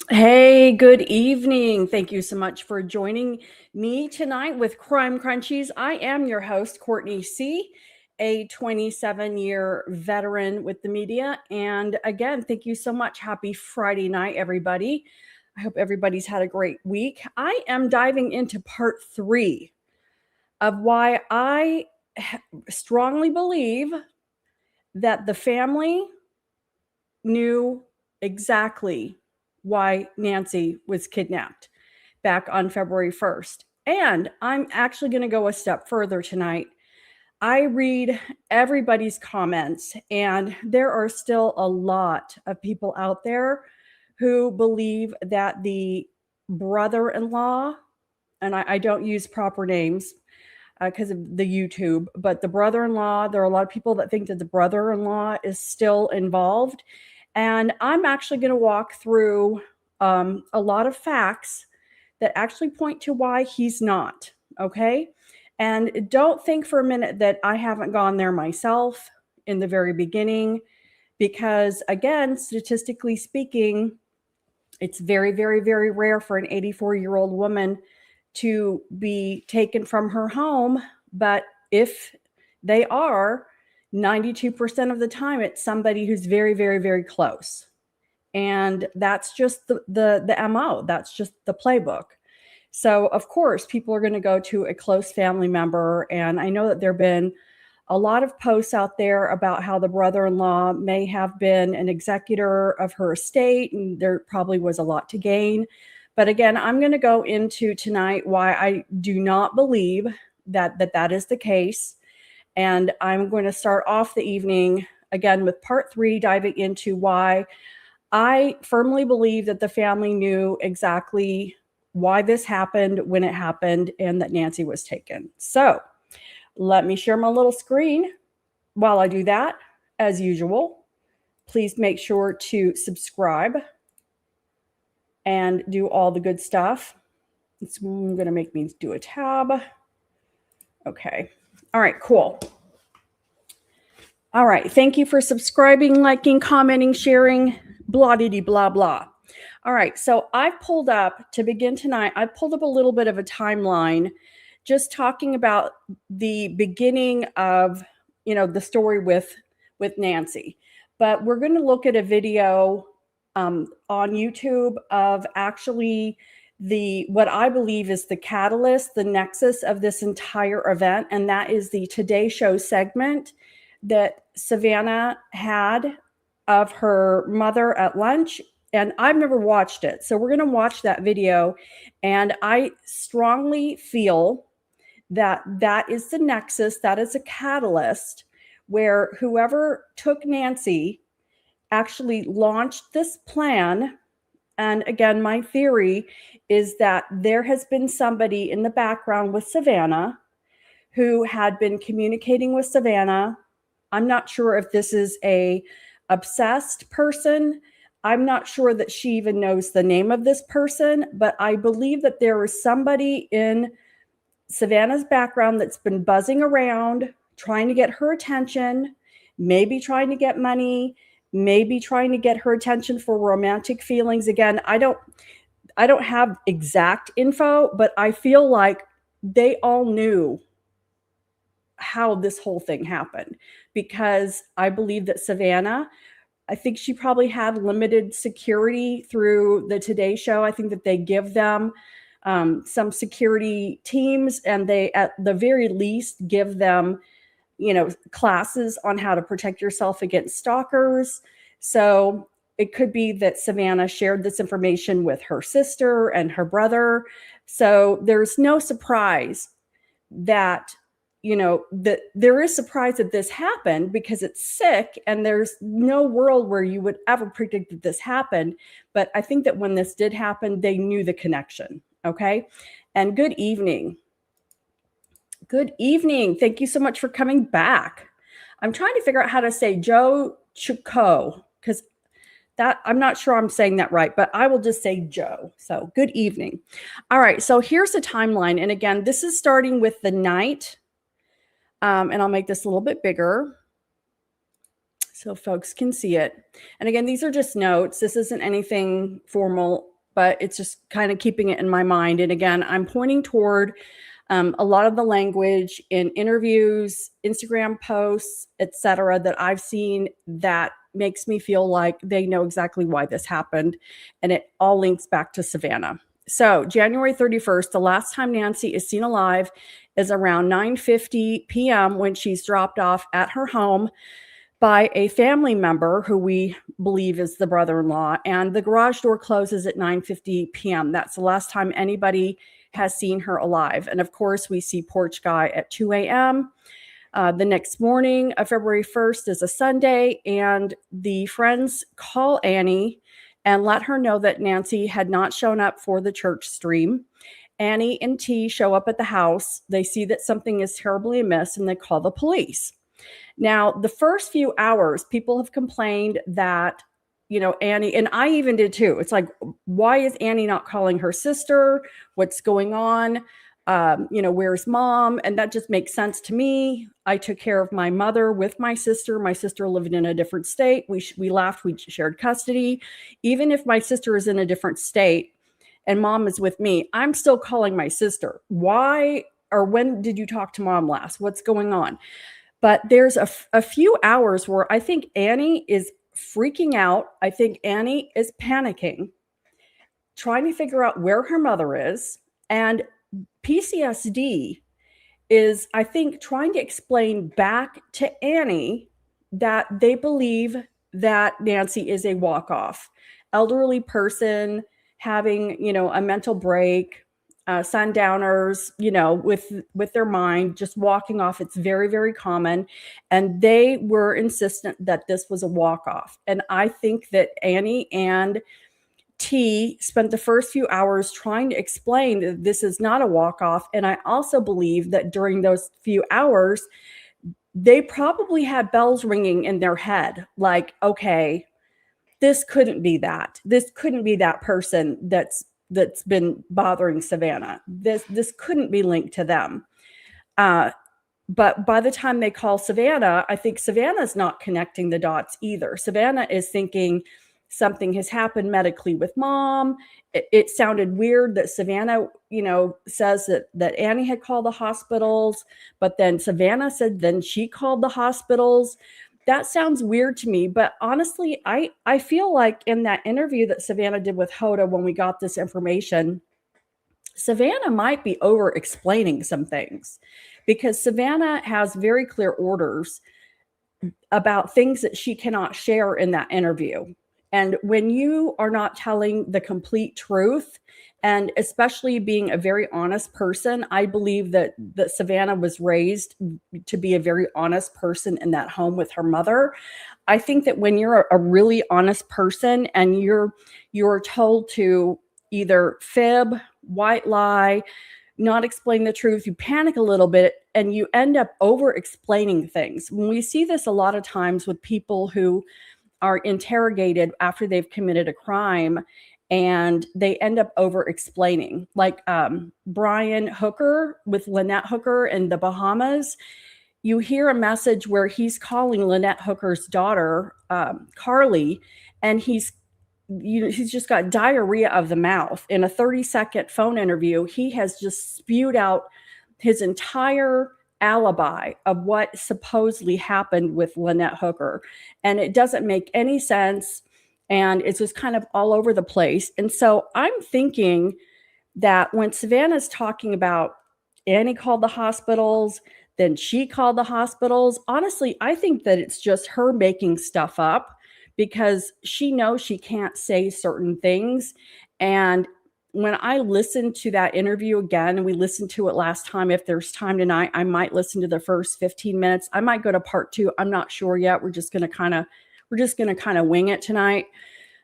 Hey, good evening. Thank you so much for joining me tonight with Crime Crunchies. I am your host, Courtney C., a 27-year veteran with the media. And again, thank you so much. Happy Friday night, everybody. I hope everybody's had a great week. I am diving into part 3 of why I strongly believe that the family knew exactly why Nancy was kidnapped back on February 1st. And I'm actually going to go a step further tonight. I read everybody's comments, and there are still a lot of people out there who believe that the brother in law, and I don't use proper names because of the YouTube, but the brother in law, there are a lot of people that think that the brother in law is still involved. And I'm actually going to walk through a lot of facts that actually point to why he's not. Okay. And don't think for a minute that I haven't gone there myself in the very beginning, because again, statistically speaking, it's very, very, very rare for an 84-year-old woman to be taken from her home. But if they are, 92% of the time, it's somebody who's very, very, very close. And that's just the MO. That's just the playbook. So, of course, people are going to go to a close family member. And I know that there have been a lot of posts out there about how the brother-in-law may have been an executor of her estate, and there probably was a lot to gain. But again, I'm going to go into tonight why I do not believe that is the case. And I'm going to start off the evening again with part 3, diving into why I firmly believe that the family knew exactly why this happened, when it happened, and that Nancy was taken. So let me share my little screen. While I do that, as usual, please make sure to subscribe and do all the good stuff. It's going to make me do a tab. Okay. All right, cool. All right. Thank you for subscribing, liking, commenting, sharing, blah, dee, blah, blah. All right. So I've pulled up, to begin tonight, I pulled up a little bit of a timeline just talking about the beginning of, the story with Nancy. But we're going to look at a video on YouTube of actually what I believe is the catalyst, the nexus of this entire event, and that is the Today Show segment that Savannah had of her mother at lunch. And I've never watched it. So we're going to watch that video. And I strongly feel that is the nexus, that is a catalyst where whoever took Nancy actually launched this plan. And again, my theory is that there has been somebody in the background with Savannah who had been communicating with Savannah. I'm not sure if this is a obsessed person. I'm not sure that she even knows the name of this person, but I believe that there is somebody in Savannah's background that's been buzzing around, trying to get her attention, maybe trying to get money, maybe trying to get her attention for romantic feelings. Again, I don't have exact info, but I feel like they all knew how this whole thing happened, because I believe that Savannah, I think she probably had limited security through the Today Show. I think that they give them some security teams, and they, at the very least, give them, classes on how to protect yourself against stalkers. So it could be that Savannah shared this information with her sister and her brother. So there's no surprise that that there is surprise that this happened, because it's sick and there's no world where you would ever predict that this happened. But I think that when this did happen, they knew the connection. Okay. And good evening. Good evening. Thank you so much for coming back. I'm trying to figure out how to say Joe Chico, because that, I'm not sure I'm saying that right, but I will just say Joe. So good evening. All right. So here's the timeline. And again, this is starting with the night. And I'll make this a little bit bigger so folks can see it. And again, these are just notes. This isn't anything formal but it's just kind of keeping it in my mind. And again, I'm pointing toward a lot of the language in interviews, Instagram posts, etc., that I've seen that makes me feel like they know exactly why this happened. And it all links back to Savannah. So January 31st, the last time Nancy is seen alive is around 9:50 p.m. when she's dropped off at her home by a family member who we believe is the brother-in-law, and the garage door closes at 9:50 p.m. That's the last time anybody has seen her alive. And of course, we see Porch Guy at 2 a.m. The next morning, February 1st, is a Sunday, and the friends call Annie and let her know that Nancy had not shown up for the church stream. Annie and T show up at the house. They see that something is terribly amiss, and they call the police. Now, the first few hours, people have complained that, Annie, and I even did too. It's like, why is Annie not calling her sister? What's going on? Where's mom? And that just makes sense to me. I took care of my mother with my sister. My sister lived in a different state. We laughed. We shared custody. Even if my sister is in a different state and mom is with me, I'm still calling my sister. Why or when did you talk to mom last? What's going on? But there's a few hours where I think Annie is freaking out. I think Annie is panicking, trying to figure out where her mother is. And PCSD is, I think, trying to explain back to Annie that they believe that Nancy is a walk-off, elderly person having, a mental break, sundowners, with their mind just walking off. It's very, very common. And they were insistent that this was a walk-off. And I think that Annie and T spent the first few hours trying to explain that this is not a walk-off. And I also believe that during those few hours, they probably had bells ringing in their head. Like, okay, this couldn't be that. This couldn't be that person that's been bothering Savannah. This couldn't be linked to them. But by the time they call Savannah, I think Savannah's not connecting the dots either. Savannah is thinking something has happened medically with mom. It sounded weird that Savannah, says that Annie had called the hospitals, but then Savannah said then she called the hospitals. That sounds weird to me, but honestly, I feel like in that interview that Savannah did with Hoda when we got this information, Savannah might be over-explaining some things, because Savannah has very clear orders about things that she cannot share in that interview. And when you are not telling the complete truth, and especially being a very honest person, I believe that Savannah was raised to be a very honest person in that home with her mother. I think that when you're a really honest person and you're told to either fib, white lie, not explain the truth, you panic a little bit and you end up over explaining things. When we see this a lot of times with people who are interrogated after they've committed a crime, and they end up over explaining, like Brian Hooker with Lynette Hooker in the Bahamas. You hear a message where he's calling Lynette Hooker's daughter, Carly, and he's just got diarrhea of the mouth. In a 30-second phone interview, he has just spewed out his entire alibi of what supposedly happened with Lynette Hooker. And it doesn't make any sense. And it's just kind of all over the place. And so I'm thinking that when Savannah's talking about Annie called the hospitals, then she called the hospitals, honestly, I think that it's just her making stuff up because she knows she can't say certain things. And when I listen to that interview again, and we listened to it last time, if there's time tonight, I might listen to the first 15 minutes. I might go to part 2. I'm not sure yet. We're just going to kind of wing it tonight.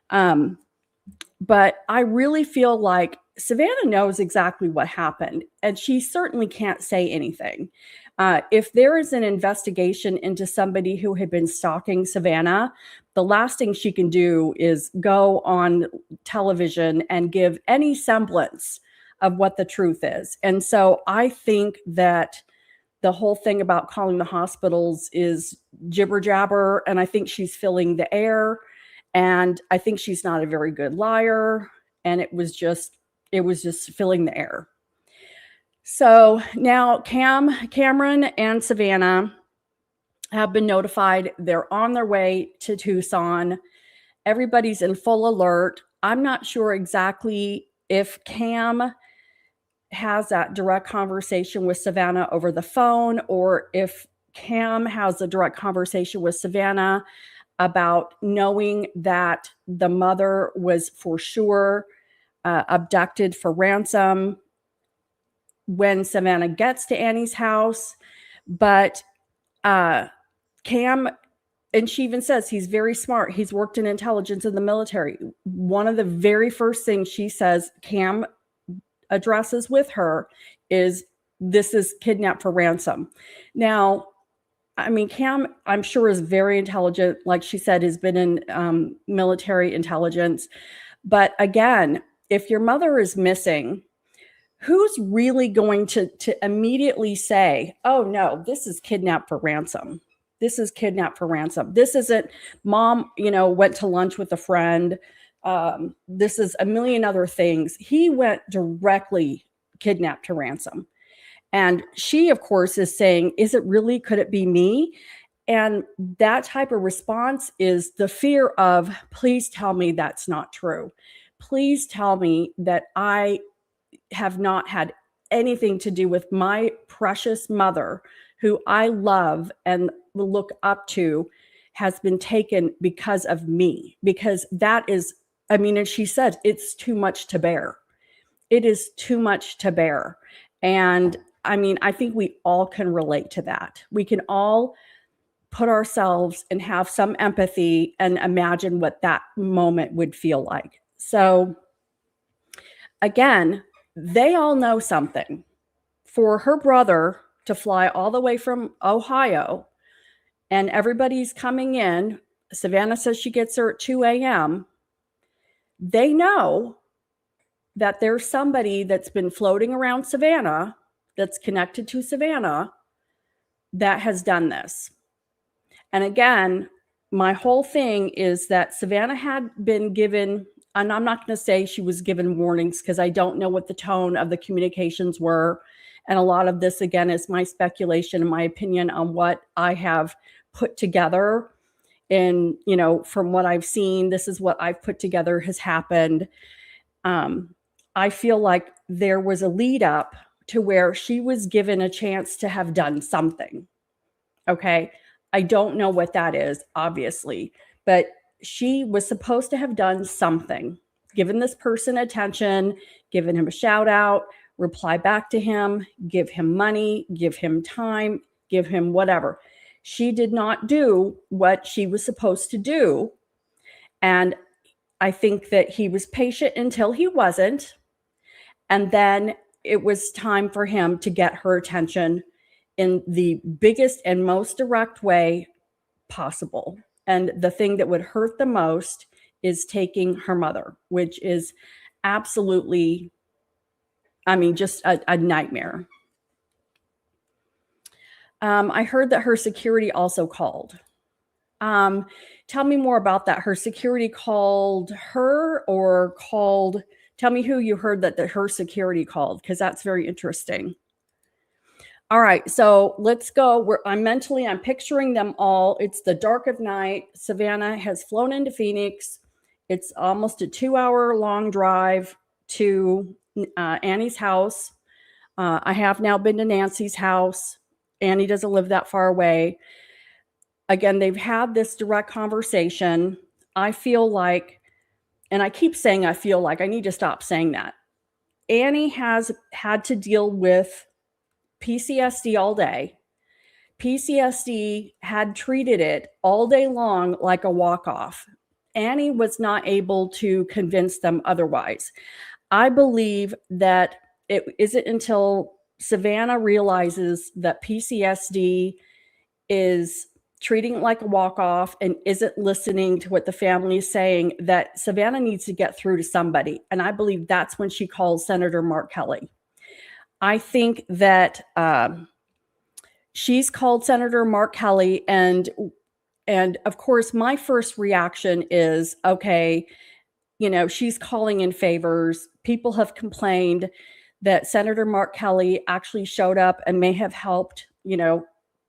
But I really feel like Savannah knows exactly what happened, and she certainly can't say anything. If there is an investigation into somebody who had been stalking Savannah, the last thing she can do is go on television and give any semblance of what the truth is. And so I think that the whole thing about calling the hospitals is jibber jabber, and I think she's filling the air, and I think she's not a very good liar. and it was just filling the air. So now Cameron and Savannah have been notified. They're on their way to Tucson. Everybody's in full alert. I'm not sure exactly if Cam has that direct conversation with Savannah over the phone, or if Cam has a direct conversation with Savannah about knowing that the mother was for sure abducted for ransom when Savannah gets to Annie's house. But Cam, and she even says he's very smart. He's worked in intelligence in the military. One of the very first things she says Cam addresses with her is, this is kidnapped for ransom. Now, I mean, Cam, I'm sure, is very intelligent. Like she said, has been in military intelligence. But again, if your mother is missing, who's really going to immediately say, oh, no, this is kidnapped for ransom? This is kidnapped for ransom. This isn't mom, went to lunch with a friend. This is a million other things. He went directly kidnapped to ransom. And she, of course, is saying, is it really? Could it be me? And that type of response is the fear of, please tell me that's not true. Please tell me that I have not had anything to do with my precious mother, who I love and look up to, has been taken because of me. Because that is, I mean, and she said, it's too much to bear. It is too much to bear. And I mean, I think we all can relate to that. We can all put ourselves and have some empathy and imagine what that moment would feel like. So again, they all know something. For her brother to fly all the way from Ohio and everybody's coming in, Savannah says she gets there at 2 a.m. They know that there's somebody that's been floating around Savannah, that's connected to Savannah, that has done this. And again, my whole thing is that Savannah had been given, and I'm not going to say she was given warnings because I don't know what the tone of the communications were. And a lot of this, again, is my speculation and my opinion on what I have put together. And, from what I've seen, this is what I've put together has happened. I feel like there was a lead up to where she was given a chance to have done something. Okay. I don't know what that is, obviously, but she was supposed to have done something, given this person attention, given him a shout out, reply back to him, give him money, give him time, give him whatever. She did not do what she was supposed to do. And I think that he was patient until he wasn't. And then it was time for him to get her attention in the biggest and most direct way possible. And the thing that would hurt the most is taking her mother, which is absolutely, I mean, just a nightmare. I heard that her security also called. Tell me more about that. Her security called her, or called, tell me who you heard that her security called, because that's very interesting. All right, so let's go. I'm picturing them all. It's the dark of night. Savannah has flown into Phoenix. It's almost a 2-hour long drive to Annie's house. I have now been to Nancy's house. Annie doesn't live that far away. Again, they've had this direct conversation. I feel like, and I keep saying I feel like, I need to stop saying that. Annie has had to deal with PTSD all day. PTSD had treated it all day long like a walk-off. Annie was not able to convince them otherwise. I believe that it isn't until Savannah realizes that PTSD is treating it like a walk-off and isn't listening to what the family is saying, that Savannah needs to get through to somebody. And I believe that's when she calls Senator Mark Kelly. I think that she's called Senator Mark Kelly, and of course, my first reaction is, okay, she's calling in favors. People have complained that Senator Mark Kelly actually showed up and may have helped,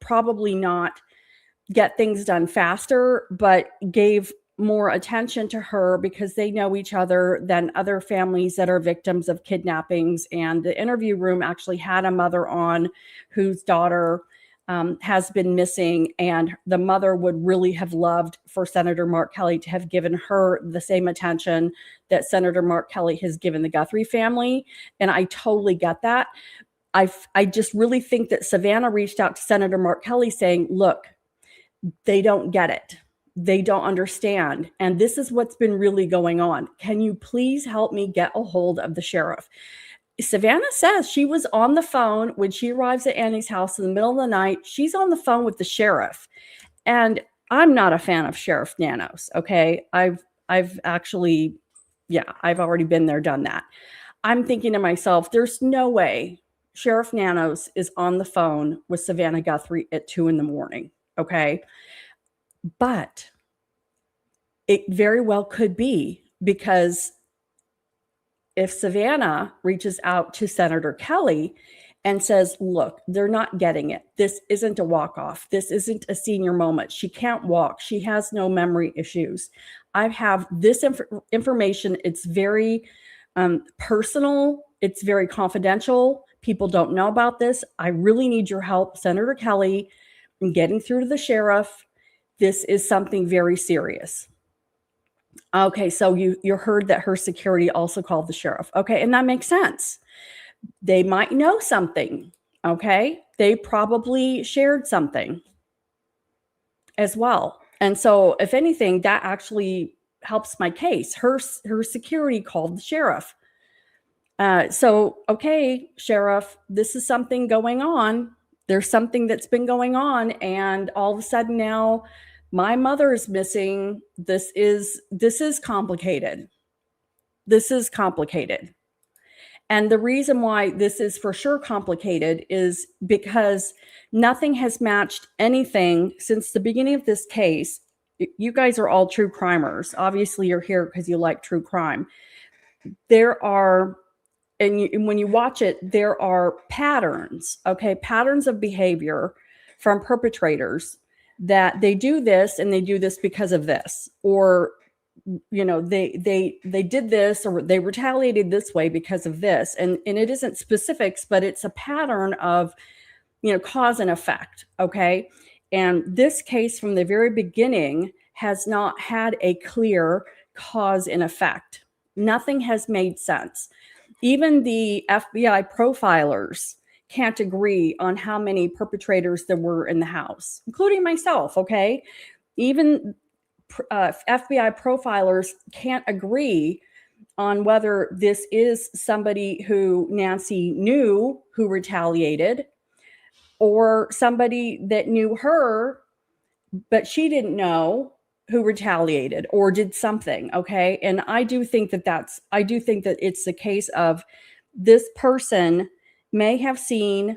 probably not get things done faster, but gave more attention to her because they know each other than other families that are victims of kidnappings. And the interview room actually had a mother on whose daughter has been missing, and the mother would really have loved for Senator Mark Kelly to have given her the same attention that Senator Mark Kelly has given the Guthrie family. And I totally get that. I just really think that Savannah reached out to Senator Mark Kelly saying, look, they don't get it. They don't understand. And this is what's been really going on. Can you please help me get a hold of the sheriff? Savannah says she was on the phone when she arrives at Annie's house in the middle of the night. She's on the phone with the sheriff. And I'm not a fan of Sheriff Nanos. Okay. I've actually, I've already been there, done that. I'm thinking to myself, there's no way Sheriff Nanos is on the phone with Savannah Guthrie at 2 a.m. Okay. But it very well could be, because if Savannah reaches out to Senator Kelly and says, look, they're not getting it. This isn't a walk-off. This isn't a senior moment. She can't walk. She has no memory issues. I have this information. It's very personal. It's very confidential. People don't know about this. I really need your help, Senator Kelly, in getting through to the sheriff. This is something very serious. Okay, so you heard that her security also called the sheriff. Okay, and that makes sense. They might know something. Okay, they probably shared something as well. And so if anything, that actually helps my case. Her security called the sheriff. So, okay, sheriff, this is something going on. There's something that's been going on, and all of a sudden now my mother is missing. This is complicated. This is complicated. And the reason why this is for sure complicated is because nothing has matched anything since the beginning of this case. You guys are all true crimers. Obviously, you're here because you like true crime. There are, and when you watch it, there are patterns, okay, patterns of behavior from perpetrators that they do this and they do this because of this, or they did this or they retaliated this way because of this, and it isn't specifics, but it's a pattern of cause and effect. Okay, and this case from the very beginning has not had a clear cause and effect. Nothing has made sense. Even the FBI profilers can't agree on how many perpetrators there were in the house, including myself. Okay, even FBI profilers can't agree on whether this is somebody who Nancy knew who retaliated, or somebody that knew her but she didn't know who retaliated or did something. Okay, and I do think that it's the case of this person may have seen,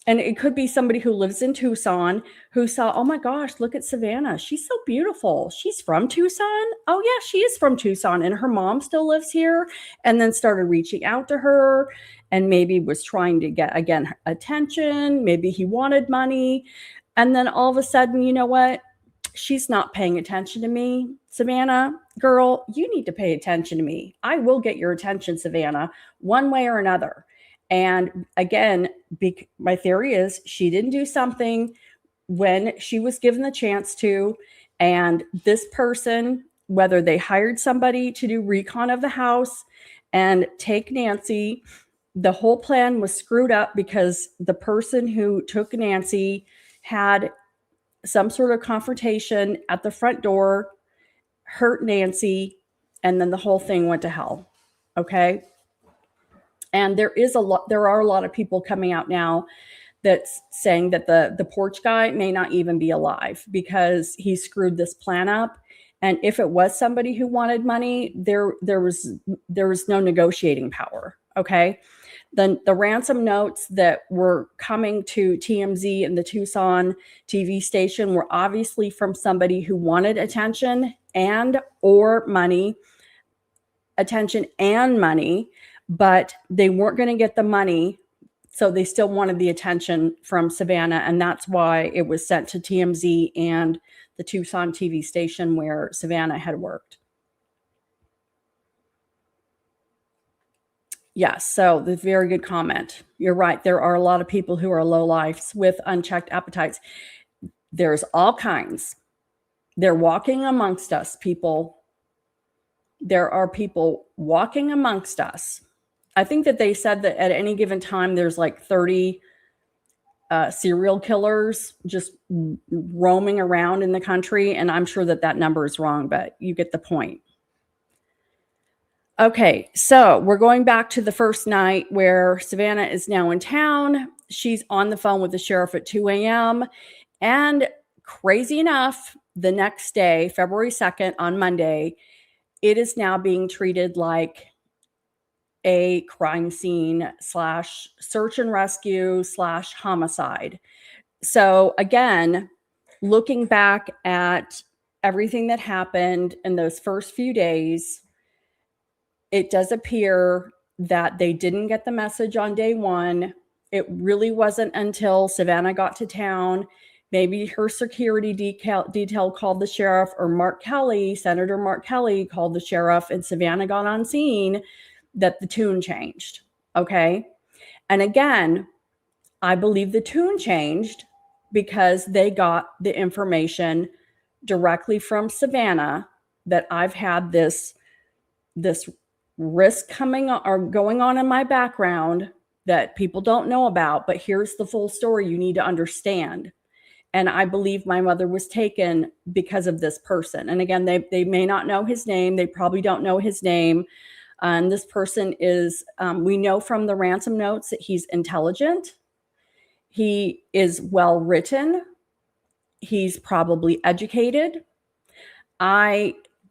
and it could be somebody who lives in Tucson who saw, oh my gosh, look at Savannah. She's so beautiful. She's from Tucson. Oh yeah, she is from Tucson. And her mom still lives here. And then started reaching out to her and maybe was trying to get, again, attention. Maybe he wanted money. And then all of a sudden, you know what? She's not paying attention to me. Savannah, girl, you need to pay attention to me. I will get your attention, Savannah, one way or another. And again, my theory is she didn't do something when she was given the chance to. And this person, whether they hired somebody to do recon of the house and take Nancy, the whole plan was screwed up because the person who took Nancy had some sort of confrontation at the front door, hurt Nancy, and then the whole thing went to hell. Okay. And there are a lot of people coming out now that's saying that the porch guy may not even be alive because he screwed this plan up. And if it was somebody who wanted money, there was no negotiating power. Okay. Then the ransom notes that were coming to TMZ and the Tucson TV station were obviously from somebody who wanted attention and or money. attention and money, but they weren't going to get the money. So they still wanted the attention from Savannah. And that's why it was sent to TMZ and the Tucson TV station where Savannah had worked. Yes, so the very good comment. You're right. There are a lot of people who are lowlifes with unchecked appetites. There's all kinds. They're walking amongst us, people. There are people walking amongst us. I think that they said that at any given time, there's like 30 serial killers just roaming around in the country. And I'm sure that that number is wrong, but you get the point. Okay, so we're going back to the first night where Savannah is now in town. She's on the phone with the sheriff at 2 a.m. And crazy enough, the next day, February 2nd, on Monday, it is now being treated like a crime scene / search and rescue / homicide. So again, looking back at everything that happened in those first few days, it does appear that they didn't get the message on day one. It really wasn't until Savannah got to town, maybe her security detail called the sheriff, or Mark Kelly, Senator Mark Kelly, called the sheriff, and Savannah got on scene, that the tune changed. Okay. And again, I believe the tune changed because they got the information directly from Savannah that I've had this risk coming or going on in my background that people don't know about, but here's the full story you need to understand. And I believe my mother was taken because of this person. And again, they may not know his name. They probably don't know his name. And this person is, we know from the ransom notes that he's intelligent. He is well written. He's probably educated.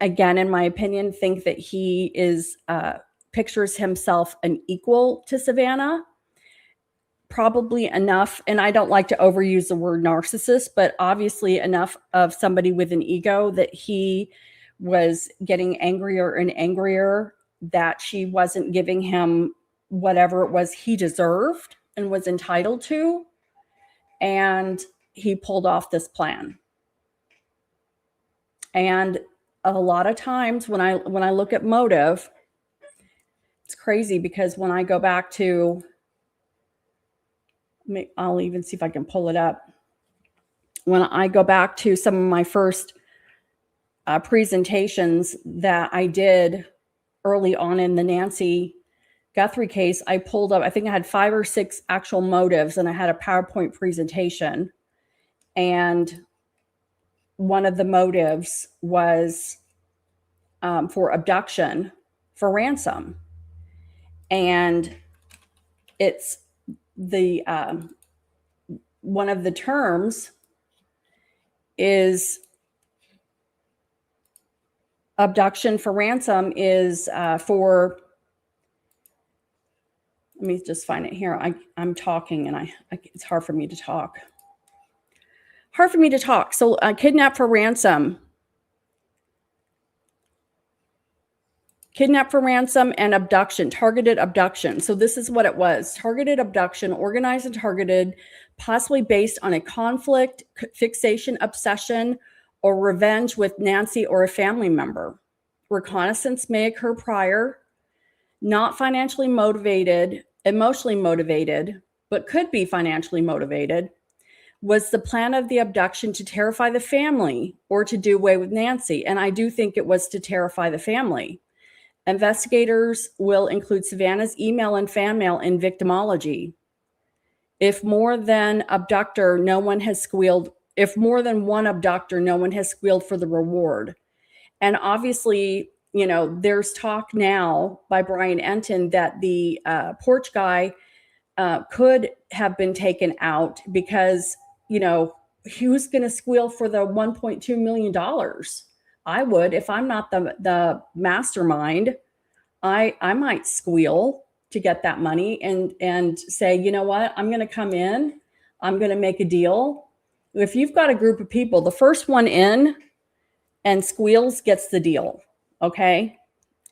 Again, in my opinion, think that he is pictures himself an equal to Savannah. Probably enough, and I don't like to overuse the word narcissist, but obviously enough of somebody with an ego that he was getting angrier and angrier that she wasn't giving him whatever it was he deserved and was entitled to. And he pulled off this plan. And a lot of times when I look at motive, it's crazy because when I go back to, I'll even see if I can pull it up. When I go back to some of my first presentations that I did early on in the Nancy Guthrie case, I pulled up, I think I had 5 or 6 actual motives, and I had a PowerPoint presentation. And one of the motives was for abduction for ransom. And it's the one of the terms is abduction for ransom is for, let me just find it here. I'm talking and it's hard for me to talk. So kidnap for ransom. Kidnap for ransom and abduction, targeted abduction. So this is what it was. Targeted abduction, organized and targeted, possibly based on a conflict, fixation, obsession, or revenge with Nancy or a family member. Reconnaissance may occur prior, not financially motivated, emotionally motivated, but could be financially motivated. Was the plan of the abduction to terrify the family or to do away with Nancy? And I do think it was to terrify the family. Investigators will include Savannah's email and fan mail in victimology. If more than one abductor, no one has squealed for the reward. And obviously, there's talk now by Brian Enton that the porch guy could have been taken out because, who's going to squeal for the $1.2 million? I would. If I'm not the mastermind, I might squeal to get that money and say, you know what, I'm going to come in, I'm going to make a deal. If you've got a group of people, the first one in and squeals gets the deal. Okay.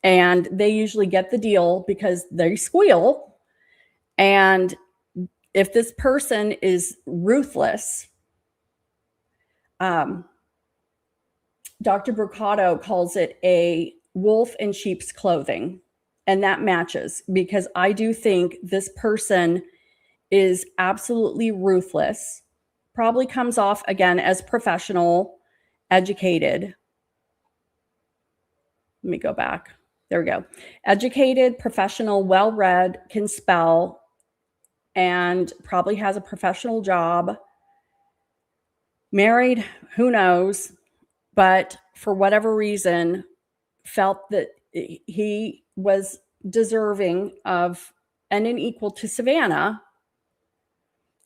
and they usually get the deal because they squeal. And if this person is ruthless, Dr. Brocado calls it a wolf in sheep's clothing. And that matches, because I do think this person is absolutely ruthless, probably comes off again as professional, educated. Let me go back. There we go. Educated, professional, well-read, can spell, and probably has a professional job. Married, who knows? But for whatever reason, felt that he was deserving of and an equal to Savannah.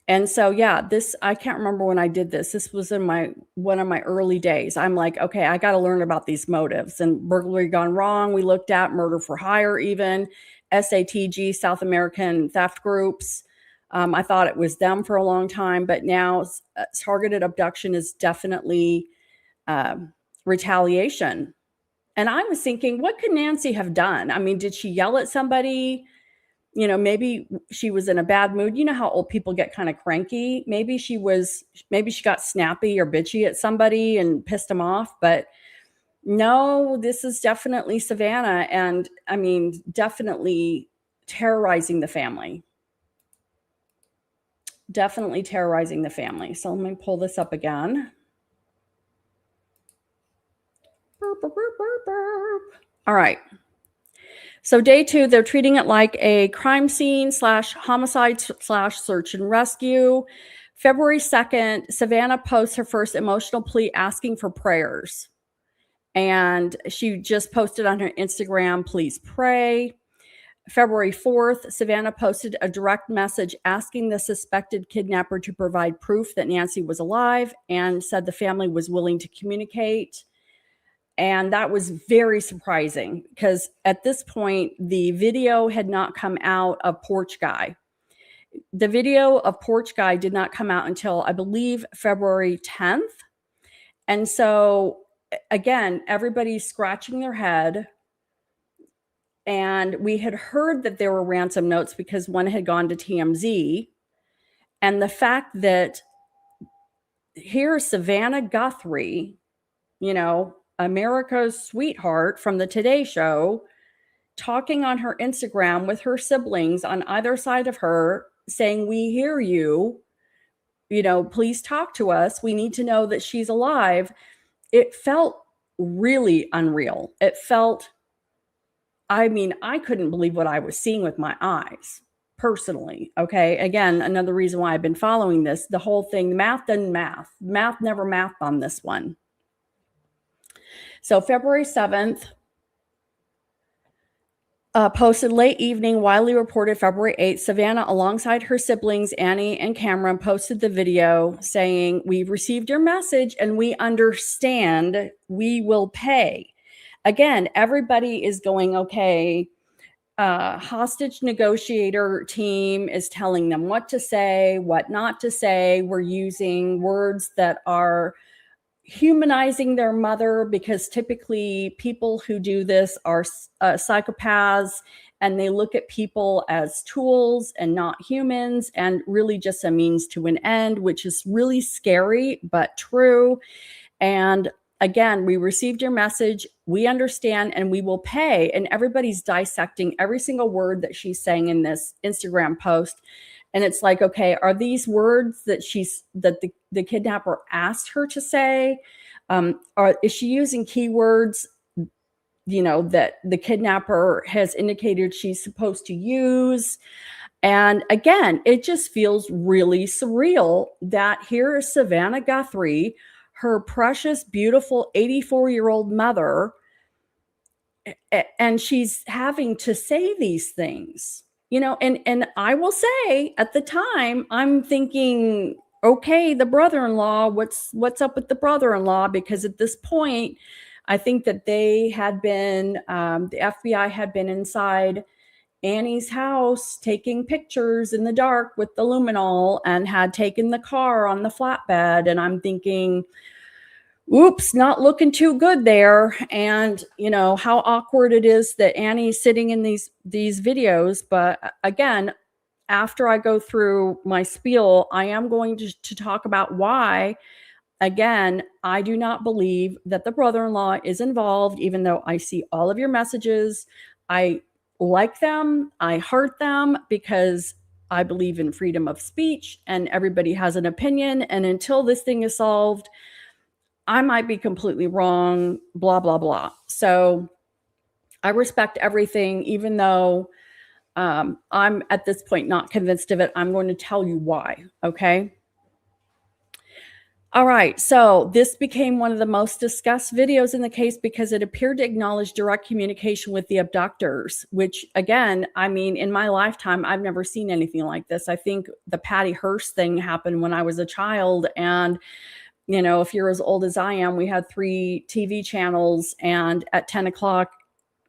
And so, yeah, this, I can't remember when I did this. This was in one of my early days. I'm like, okay, I got to learn about these motives. And burglary gone wrong, we looked at murder for hire, even SATG, South American theft groups. I thought it was them for a long time, but now targeted abduction is definitely retaliation. And I was thinking, what could Nancy have done? I mean, did she yell at somebody? You know, maybe she was in a bad mood. You know how old people get kind of cranky. Maybe she got snappy or bitchy at somebody and pissed them off. But no, this is definitely Savannah. And I mean, definitely terrorizing the family. Definitely terrorizing the family. So let me pull this up again. Burp, burp, burp, burp, burp. All right. So day 2, they're treating it like a crime scene / homicide / search and rescue. February 2nd, Savannah posts her first emotional plea asking for prayers. And she just posted on her Instagram, please pray. February 4th, Savannah posted a direct message asking the suspected kidnapper to provide proof that Nancy was alive and said the family was willing to communicate. And that was very surprising because at this point, the video had not come out of Porch Guy. The video of Porch Guy did not come out until, I believe, February 10th. And so, again, everybody's scratching their head. And we had heard that there were ransom notes because one had gone to TMZ. And the fact that here's Savannah Guthrie, you know, America's sweetheart from the Today Show, talking on her Instagram with her siblings on either side of her saying, we hear you, you know, please talk to us. We need to know that she's alive. It felt really unreal. It felt, I mean, I couldn't believe what I was seeing with my eyes personally. Okay. Again, another reason why I've been following this, the whole thing, math doesn't math. Math never mathed on this one. So February 7th, posted late evening, widely reported February 8th, Savannah, alongside her siblings, Annie and Cameron, posted the video saying, we've received your message and we understand, we will pay. Again, everybody is going, okay, hostage negotiator team is telling them what to say, what not to say. We're using words that are humanizing their mother because typically people who do this are psychopaths and they look at people as tools and not humans and really just a means to an end, which is really scary but true. And again, we received your message, we understand, and we will pay. And everybody's dissecting every single word that she's saying in this Instagram post. And it's like, okay, are these words that the kidnapper asked her to say? Is she using keywords, you know, that the kidnapper has indicated she's supposed to use? And again, it just feels really surreal that here is Savannah Guthrie, her precious, beautiful 84-year-old mother, and she's having to say these things. You know, and I will say at the time, I'm thinking, okay, the brother-in-law, what's up with the brother-in-law? Because at this point, I think that they had been, the FBI had been inside Annie's house taking pictures in the dark with the luminol and had taken the car on the flatbed. And I'm thinking, oops, not looking too good there. And how awkward it is that Annie's sitting in these videos. But again, after I go through my spiel, I am going to talk about why. Again, I do not believe that the brother-in-law is involved, even though I see all of your messages. I like them, I heart them, because I believe in freedom of speech and everybody has an opinion. And until this thing is solved, I might be completely wrong, blah, blah, blah. So I respect everything, even though I'm at this point not convinced of it. I'm going to tell you why, okay? All right, so this became one of the most discussed videos in the case because it appeared to acknowledge direct communication with the abductors, which again, I mean, in my lifetime, I've never seen anything like this. I think the Patty Hearst thing happened when I was a child. And, if you're as old as I am, we had 3 TV channels, and at 10 o'clock,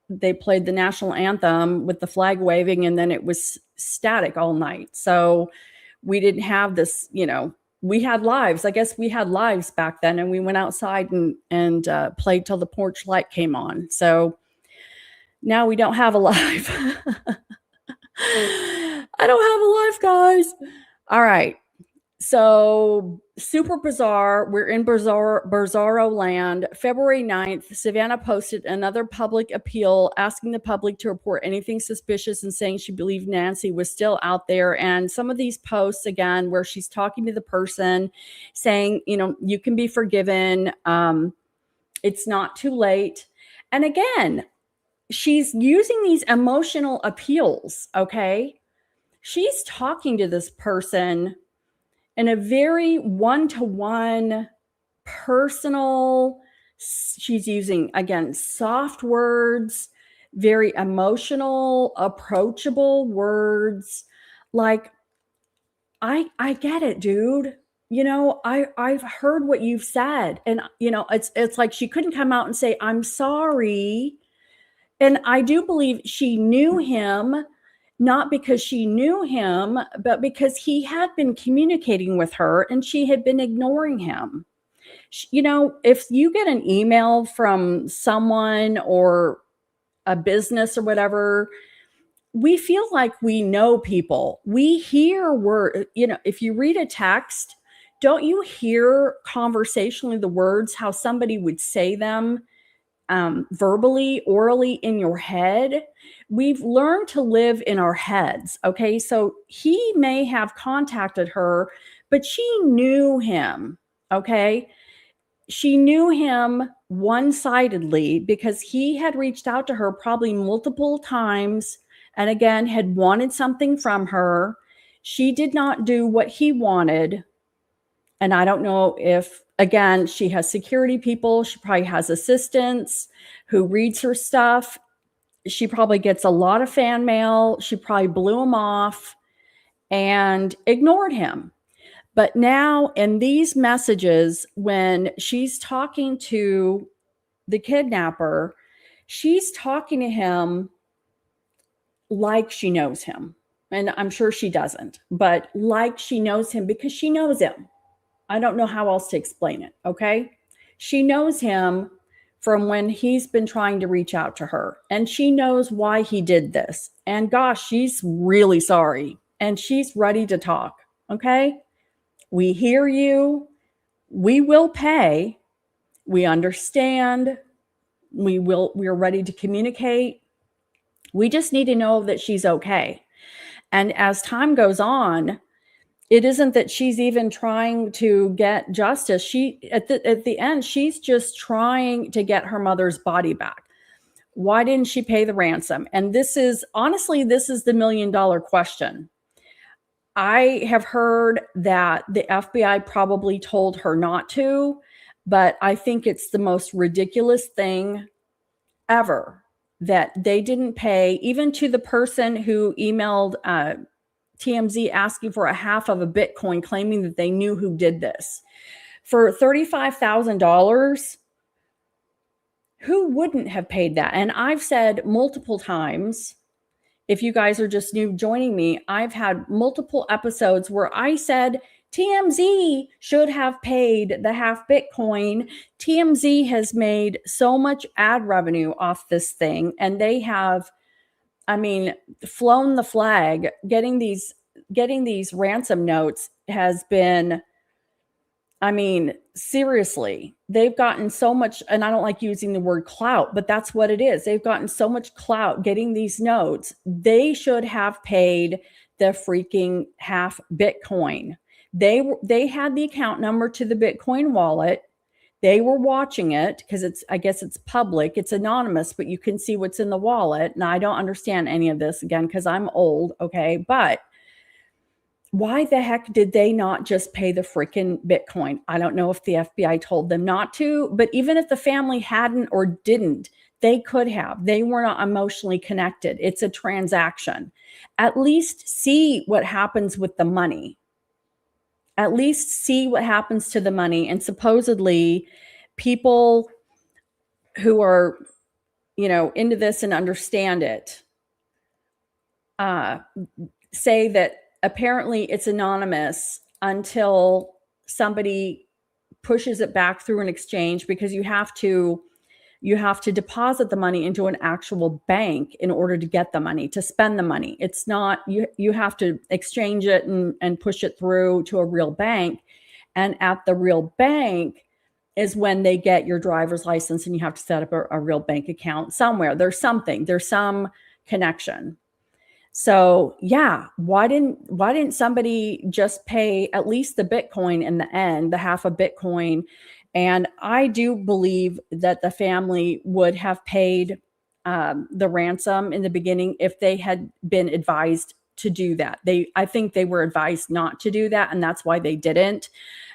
they played the national anthem with the flag waving, and then it was static all night. So we didn't have this, we had lives. I guess we had lives back then, and we went outside and played till the porch light came on. So now we don't have a life. I don't have a life, guys. All right. So super bizarre. We're in bizarro land. February 9th, Savannah posted another public appeal asking the public to report anything suspicious and saying she believed Nancy was still out there. And some of these posts, again, where she's talking to the person saying, you can be forgiven. It's not too late. And again, she's using these emotional appeals, okay? She's talking to this person in a very one-to-one, personal, she's using, again, soft words, very emotional, approachable words. Like, I get it, dude. I've heard what you've said. And, it's like she couldn't come out and say, I'm sorry. And I do believe she knew him, not because she knew him, but because he had been communicating with her and she had been ignoring him. If you get an email from someone or a business or whatever, we feel like we know people. We hear if you read a text, don't you hear conversationally the words, how somebody would say them? Verbally, orally in your head. We've learned to live in our heads. Okay. So he may have contacted her, but she knew him. Okay. She knew him one-sidedly because he had reached out to her probably multiple times and again had wanted something from her. She did not do what he wanted. And I don't know if, again, she has security people. She probably has assistants who reads her stuff. She probably gets a lot of fan mail. She probably blew him off and ignored him. But now in these messages, when she's talking to the kidnapper, she's talking to him like she knows him. And I'm sure she doesn't, but like she knows him because she knows him. I don't know how else to explain it, okay? She knows him from when he's been trying to reach out to her, and she knows why he did this. And gosh, she's really sorry, and she's ready to talk, okay? We hear you. We will pay. We understand. We're ready to communicate. We just need to know that she's okay. And as time goes on, it isn't that she's even trying to get justice. She at the end, she's just trying to get her mother's body back. Why didn't she pay the ransom? And this is the $1 million question. I have heard that the FBI probably told her not to, but I think it's the most ridiculous thing ever that they didn't pay, even to the person who emailed TMZ asking for a half of a Bitcoin, claiming that they knew who did this. For $35,000, who wouldn't have paid that? And I've said multiple times, if you guys are just new joining me, I've had multiple episodes where I said TMZ should have paid the half Bitcoin. TMZ has made so much ad revenue off this thing, and they have, I mean, flown the flag. Getting these ransom notes has been, I mean, seriously, they've gotten so much, and I don't like using the word clout, but that's what it is. They've gotten so much clout getting these notes. They should have paid the freaking half Bitcoin. They had the account number to the Bitcoin wallet. They were watching it because I guess it's public. It's anonymous, but you can see what's in the wallet. And I don't understand any of this, again, because I'm old. Okay. But why the heck did they not just pay the freaking Bitcoin? I don't know if the FBI told them not to, but even if the family hadn't or didn't, they could have. They were not emotionally connected. It's a transaction. At least see what happens with the money. At least see what happens to the money. And supposedly people who are, into this and understand it, say that apparently it's anonymous until somebody pushes it back through an exchange, because you have to deposit the money into an actual bank in order to get the money, to spend the money. It's not, you have to exchange it and push it through to a real bank. And at the real bank is when they get your driver's license, and you have to set up a real bank account somewhere. There's some connection. So yeah, why didn't somebody just pay at least the Bitcoin in the end, the half a Bitcoin? And I do believe that the family would have paid the ransom in the beginning if they had been advised to do that. I think they were advised not to do that, and that's why they didn't.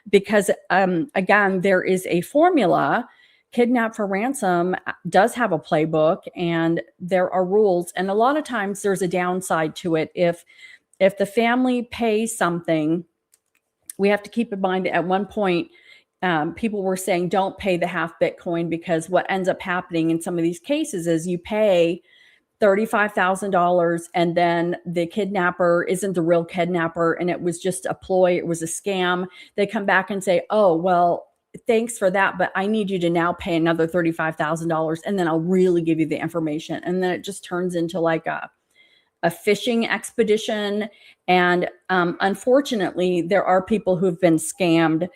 Because again, there is a formula. Kidnap for Ransom does have a playbook, and there are rules. And a lot of times there's a downside to it. If the family pays something, we have to keep in mind that at one point, people were saying don't pay the half Bitcoin, because what ends up happening in some of these cases is you pay $35,000 and then the kidnapper isn't the real kidnapper, and it was just a ploy. It was a scam. They come back and say, oh, well, thanks for that, but I need you to now pay another $35,000, and then I'll really give you the information. And then it just turns into like a fishing expedition. And unfortunately, there are people who've been scammed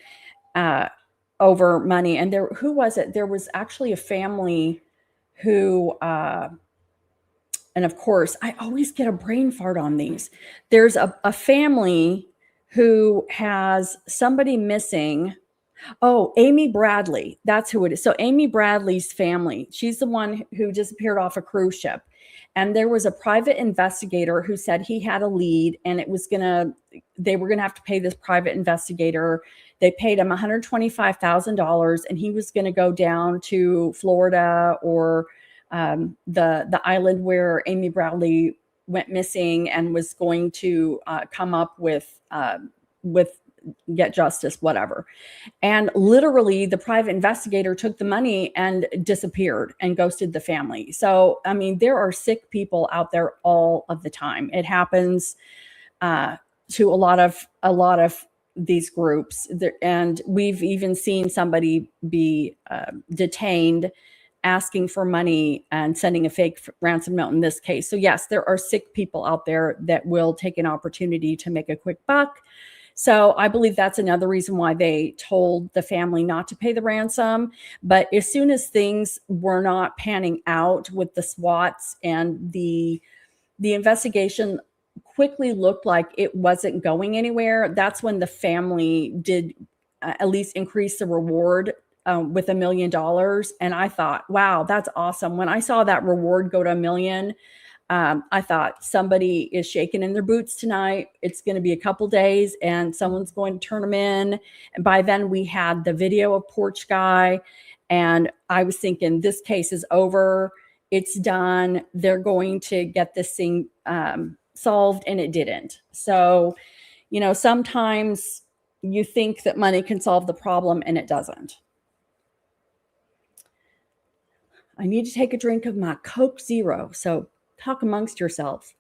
over money. And who was it? There was actually a family who, and of course, I always get a brain fart on these. There's a family who has somebody missing. Oh, Amy Bradley. That's who it is. So Amy Bradley's family, she's the one who disappeared off a cruise ship. And there was a private investigator who said he had a lead, and they were going to have to pay this private investigator. They paid him $125,000, and he was going to go down to Florida or the island where Amy Bradley went missing, and was going to come up with get justice, whatever. And literally the private investigator took the money and disappeared and ghosted the family. So, I mean, there are sick people out there all of the time. It happens to a lot of these groups. And we've even seen somebody be detained asking for money and sending a fake ransom note in this case. So yes, there are sick people out there that will take an opportunity to make a quick buck. So I believe that's another reason why they told the family not to pay the ransom. But as soon as things were not panning out with the SWATs, and the investigation quickly looked like it wasn't going anywhere, that's when the family did at least increase the reward with $1 million. And I thought, wow, that's awesome. When I saw that reward go to $1 million, I thought somebody is shaking in their boots tonight. It's going to be a couple days and someone's going to turn them in. And by then we had the video of Porch Guy, and I was thinking this case is over. It's done. They're going to get this thing solved, and it didn't. So, sometimes you think that money can solve the problem, and it doesn't. I need to take a drink of my Coke Zero. So talk amongst yourselves.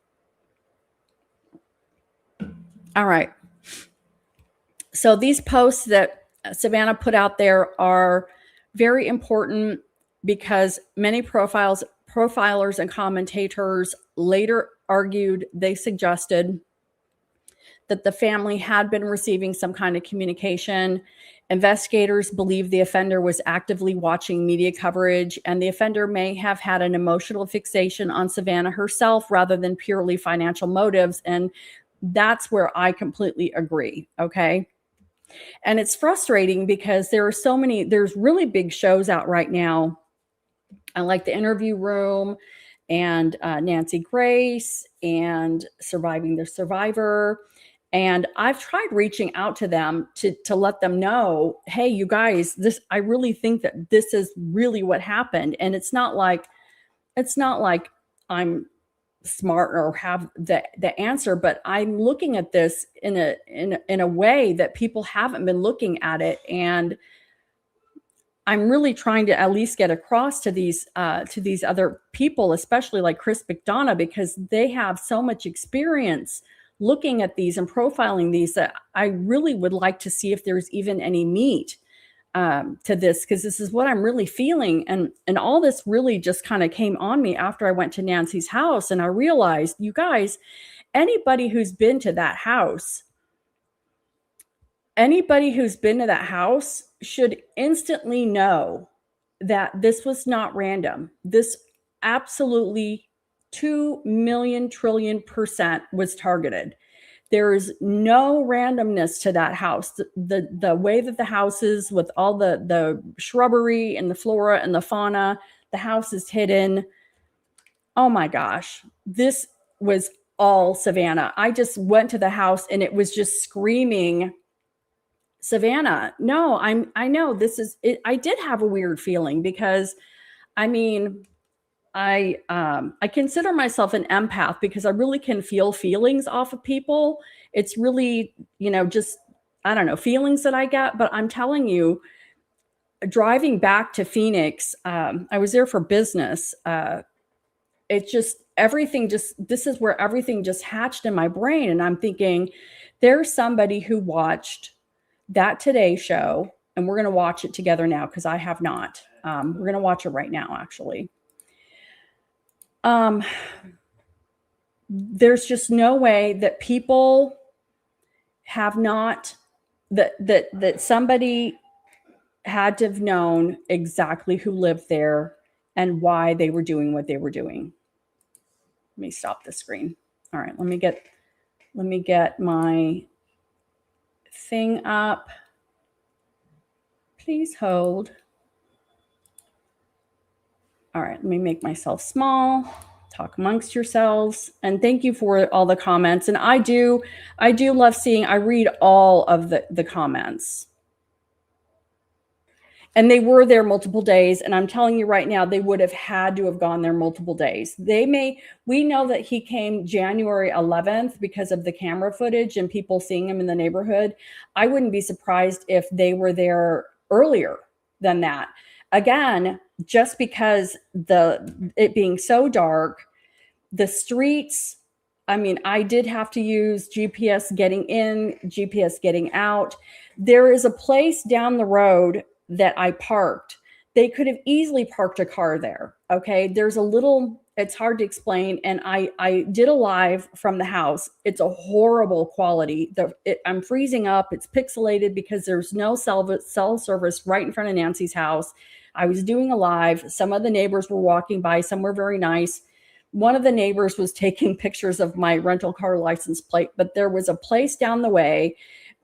All right. So these posts that Savannah put out there are very important because many profilers and commentators later argued, they suggested that the family had been receiving some kind of communication. Investigators believe the offender was actively watching media coverage, and the offender may have had an emotional fixation on Savannah herself rather than purely financial motives. And that's where I completely agree. Okay. And it's frustrating because there's really big shows out right now. I like The Interview Room and Nancy Grace and Surviving the Survivor. And I've tried reaching out to them to let them know, hey, you guys, I really think that this is really what happened. And it's not like I'm smart or have the answer, but I'm looking at this in a way that people haven't been looking at it. And I'm really trying to at least get across to these other people, especially like Chris McDonough, because they have so much experience looking at these and profiling these, that I really would like to see if there's even any meat to this, because this is what I'm really feeling. And all this really just kind of came on me after I went to Nancy's house, and I realized, you guys, anybody who's been to that house should instantly know that this was not random. This absolutely 2 million trillion % was targeted. There is no randomness to that house. The way that the house is, with all the shrubbery and the flora and the fauna, the house is hidden. Oh my gosh, this was all Savannah. I just went to the house and it was just screaming, Savannah. No, I know this is it. I did have a weird feeling because, I mean, I consider myself an empath because I really can feel feelings off of people. It's really, just, I don't know, feelings that I get. But I'm telling you, driving back to Phoenix, I was there for business. It just, this is where everything just hatched in my brain. And I'm thinking, there's somebody who watched that Today Show, and we're going to watch it together now because I have not. We're going to watch it right now, actually. There's just no way that people have not, that somebody had to have known exactly who lived there and why they were doing what they were doing. Let me stop the screen. All right, let me get my thing up. Please hold. All right, let me make myself small. Talk amongst yourselves. And thank you for all the comments. And I do love seeing, I read all of the comments. And they were there multiple days. And I'm telling you right now, they would have had to have gone there multiple days. We know that he came January 11th because of the camera footage and people seeing him in the neighborhood. I wouldn't be surprised if they were there earlier than that. Again, just because it being so dark, the streets, I mean, I did have to use GPS getting in, GPS getting out. There is a place down the road that I parked. They could have easily parked a car there. Okay. It's hard to explain. And I did a live from the house. It's a horrible quality. I'm freezing up. It's pixelated because there's no cell service right in front of Nancy's house. I was doing a live. Some of the neighbors were walking by. Some were very nice. One of the neighbors was taking pictures of my rental car license plate, but there was a place down the way,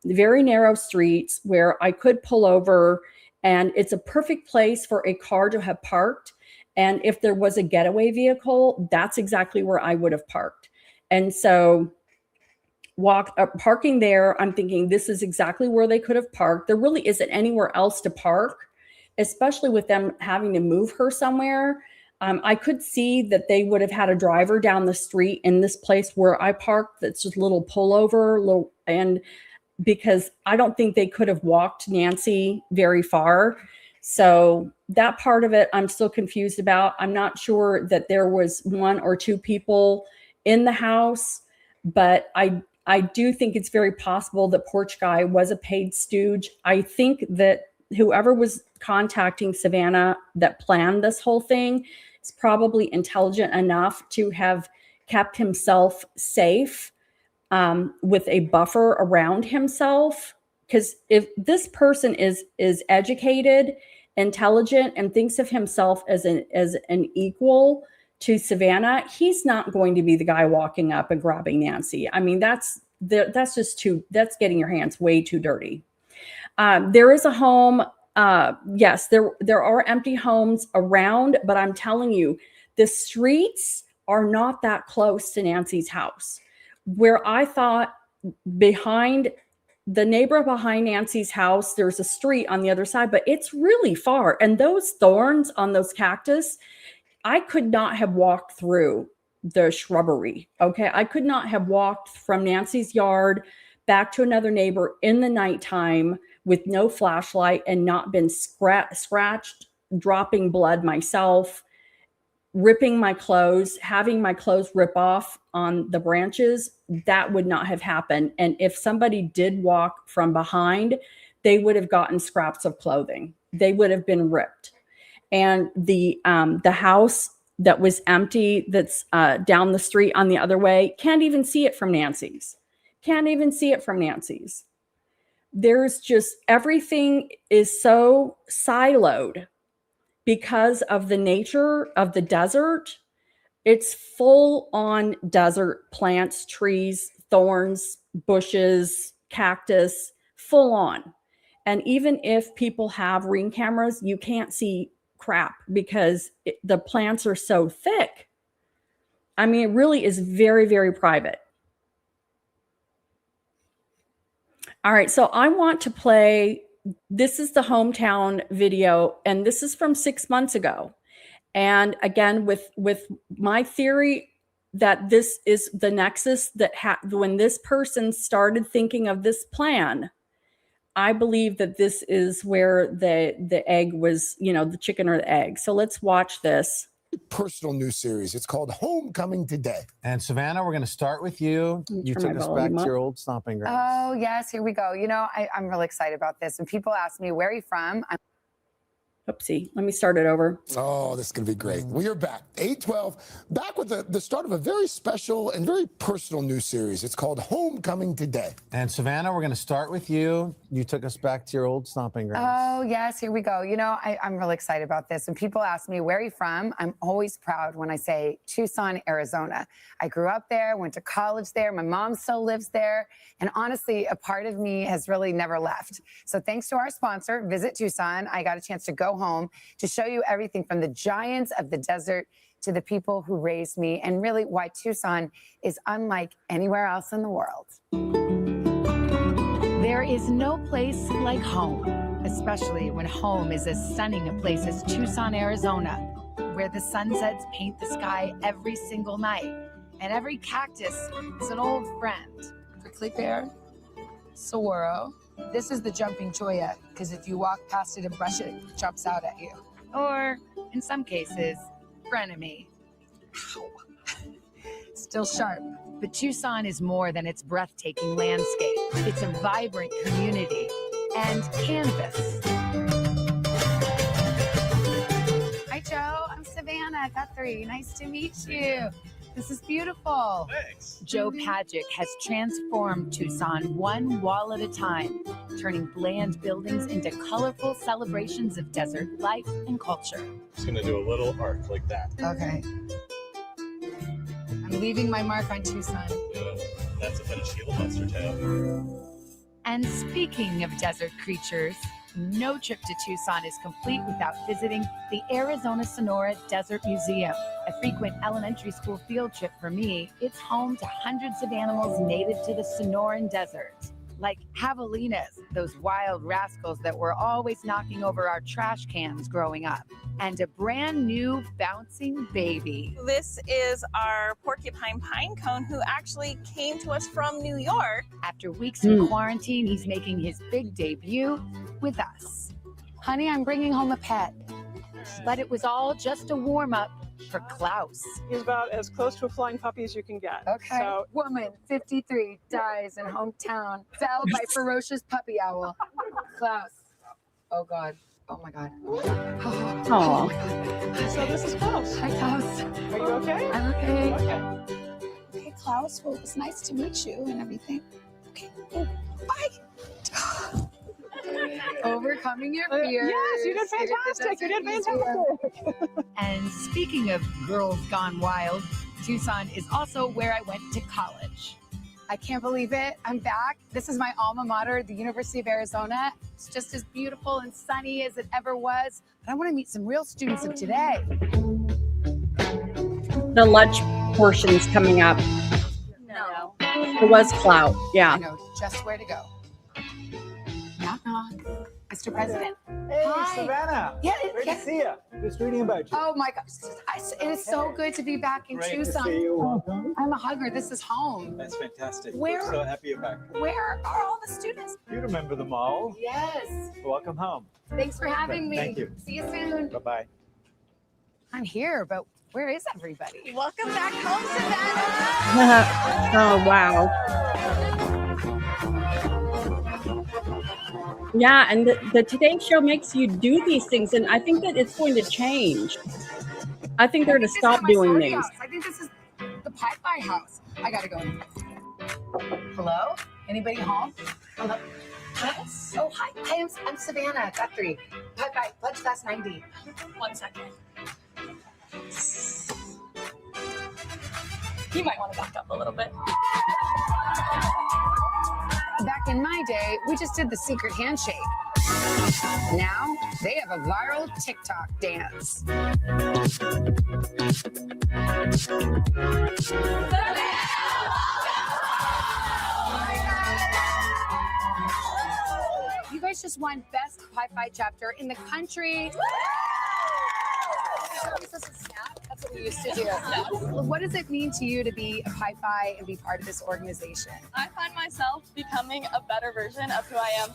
very narrow streets, where I could pull over, and it's a perfect place for a car to have parked. And if there was a getaway vehicle, that's exactly where I would have parked. And so parking there, I'm thinking this is exactly where they could have parked. There really isn't anywhere else to park, especially with them having to move her somewhere. I could see that they would have had a driver down the street in this place where I parked. That's just a little pullover, and because I don't think they could have walked Nancy very far. So that part of it, I'm still confused about. I'm not sure that there was one or two people in the house, but I I do think it's very possible that Porch Guy was a paid stooge. I think that whoever was contacting Savannah that planned this whole thing is probably intelligent enough to have kept himself safe with a buffer around himself. Because if this person is educated, intelligent, and thinks of himself as an equal to Savannah, he's not going to be the guy walking up and grabbing Nancy. I mean, that's getting your hands way too dirty. There is a home. Yes, there are empty homes around, but I'm telling you, the streets are not that close to Nancy's house. Where I thought behind the neighbor behind Nancy's house, there's a street on the other side, but it's really far. And those thorns on those cactus, I could not have walked through the shrubbery. Okay. I could not have walked from Nancy's yard back to another neighbor in the nighttime with no flashlight and not been scratched, dropping blood myself, ripping my clothes, having my clothes rip off on the branches. That would not have happened. And if somebody did walk from behind, they would have gotten scraps of clothing. They would have been ripped. And the house that was empty, that's down the street on the other way, can't even see it from Nancy's. Can't even see it from Nancy's. There's just, everything is so siloed because of the nature of the desert. It's full on desert plants, trees, thorns, bushes, cactus, full on. And even if people have Ring cameras, you can't see crap because the plants are so thick. I mean, it really is very, very private. All right, so I want to play, this is the hometown video, and this is from 6 months ago. And again, with my theory that this is the nexus that when this person started thinking of this plan, I believe that this is where the egg was, the chicken or the egg. So let's watch this. Personal new series. It's called Homecoming Today. And Savannah, we're going to start with you. You took us back to your old stomping grounds. Oh, yes. Here we go. I'm really excited about this. And people ask me, where are you from? Oopsie. Let me start it over. Oh, this is going to be great. We are back. 8/12, back with the start of a very special and very personal new series. It's called Homecoming Today. And Savannah, we're going to start with you. You took us back to your old stomping grounds. Oh, yes. Here we go. I'm really excited about this. And people ask me, where are you from? I'm always proud when I say Tucson, Arizona. I grew up there, went to college there. My mom still lives there. And honestly, a part of me has really never left. So thanks to our sponsor, Visit Tucson, I got a chance to go home to show you everything from the giants of the desert to the people who raised me, and really why Tucson is unlike anywhere else in the world. There is no place like home, especially when home is as stunning a place as Tucson, Arizona, where the sunsets paint the sky every single night, and every cactus is an old friend. Prickly pear, saguaro. This is the jumping cholla, because if you walk past it and brush it, it jumps out at you. Or, in some cases, frenemy. Ow. Still sharp, but Tucson is more than its breathtaking landscape. It's a vibrant community and canvas. Hi, Joe. I'm Savannah Guthrie. Nice to meet you. This is beautiful. Thanks. Joe Pagic has transformed Tucson one wall at a time, turning bland buildings into colorful celebrations of desert life and culture. Just gonna do a little arc like that. Okay. I'm leaving my mark on Tucson. Good. That's a finished Gila Buster tail. And speaking of desert creatures, no trip to Tucson is complete without visiting the Arizona Sonora Desert Museum. A frequent elementary school field trip for me, it's home to hundreds of animals native to the Sonoran Desert. Like javelinas, those wild rascals that were always knocking over our trash cans growing up. And a brand new bouncing baby. This is our porcupine pine cone who actually came to us from New York. After weeks in quarantine, he's making his big debut with us. Honey, I'm bringing home a pet. But it was all just a warm-up for Klaus. He's about as close to a flying puppy as you can get. Okay. So, Woman, 53, dies in hometown. Fell by ferocious puppy owl. Klaus. Oh, God. Oh, my God. Oh, my God. Aw. so this is Klaus. Hi, Klaus. Are you okay? I'm okay. Okay. Okay, Klaus, well, it was nice to meet you and everything. Okay, oh, bye. Overcoming your fears. Yes, you did fantastic. You did fantastic. And speaking of girls gone wild, Tucson is also where I went to college. I can't believe it. I'm back. This is my alma mater, the University of Arizona. It's just as beautiful and sunny as it ever was. But I want to meet some real students of today. The lunch portion's coming up. No. It was clout. I Yeah. know just where to go. Knock, knock. Mr. President. Hey, Hi. Savannah. Yeah, Great yeah. to see you. Just reading about you. Oh my gosh. It is so good to be back in Great Tucson. to see you. Welcome. I'm a hugger. This is home. That's fantastic. Where- We're so happy you're back. Where are all the students? You remember them all. Yes. Welcome home. Thanks for having me. Thank you. See you soon. Bye-bye. I'm here, but where is everybody? Welcome back home, Savannah. Oh, wow. Yeah, and the Today Show makes you do these things, and I think that it's going to change. I think they're to This is stop my doing sorority these. house. I think this is the Pi house. I gotta go. Hello? Anybody home? Hello? Yes. Oh, hi. Hi, I'm Savannah Guthrie. Pi, Pledge Class 90. 1 second. You might want to back up a little bit. Back in my day, we just did the secret handshake. Now, they have a viral TikTok dance. You guys just won Best Pi chapter in the country. Is this a snap? That's what we used to do. What does it mean to you to be a Pi and be part of this organization? I find myself becoming a better version of who I am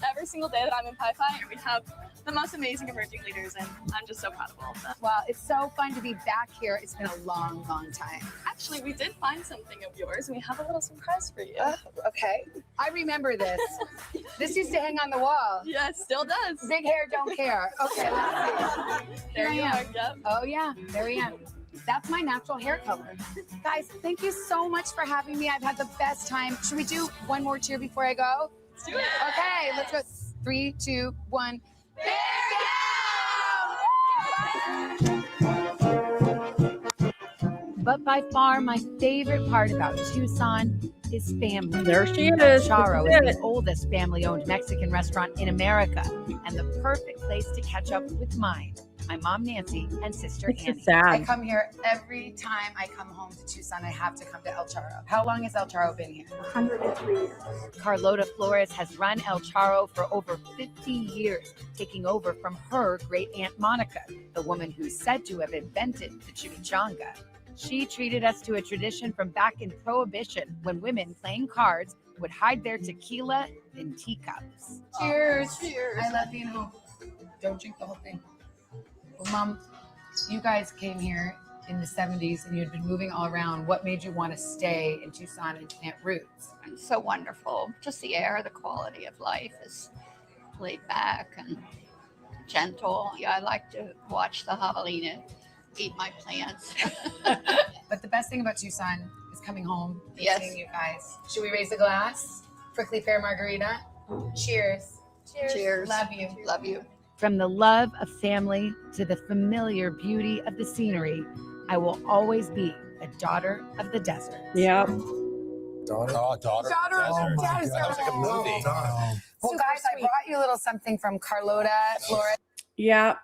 every single day that I'm in Pi. We have the most amazing emerging leaders, and I'm just so proud of all of them. Well, it's so fun to be back here. It's been a long, long time. Actually, we did find something of yours, and we have a little surprise for you. Okay. I remember this. This used to hang on the wall. Yes, still does. Big hair, don't care. Okay, let's see. There you Here I are. am. Yep. Oh, yeah, there I am. That's my natural hair color. Guys, thank you so much for having me. I've had the best time. Should we do one more cheer before I go? Let's do it. Okay, let's go. 3, 2, 1. But by far my favorite part about Tucson is family. There she El is. Charro This is is the oldest family-owned Mexican restaurant in America and the perfect place to catch up with mine, my mom Nancy and sister It's Annie. just sad. I come here every time I come home to Tucson. I have to come to El Charro. How long has El Charro been here? 103 years. Carlota Flores has run El Charro for over 50 years, taking over from her great aunt Monica, the woman who's said to have invented the chimichanga. She treated us to a tradition from back in Prohibition when women playing cards would hide their tequila in teacups. Cheers. Cheers. I love being home. Don't drink the whole thing. Well, Mom, you guys came here in the 70s and you'd been moving all around. What made you want to stay in Tucson and plant roots? It's so wonderful. Just the air, the quality of life is laid back and gentle. Yeah, I like to watch the javelina eat my plants. But the best thing about Tucson is coming home and Yes. seeing you guys. Should we raise a glass? Prickly Pear Margarita. Cheers. Cheers. Love you. Love you. From the love of family to the familiar beauty of the scenery, I will always be a daughter of the desert. Yep. Daughter. Oh, daughter. Daughter of the desert. That was like a movie. Well, guys, I brought you a little something from Carlota Flores. Yeah.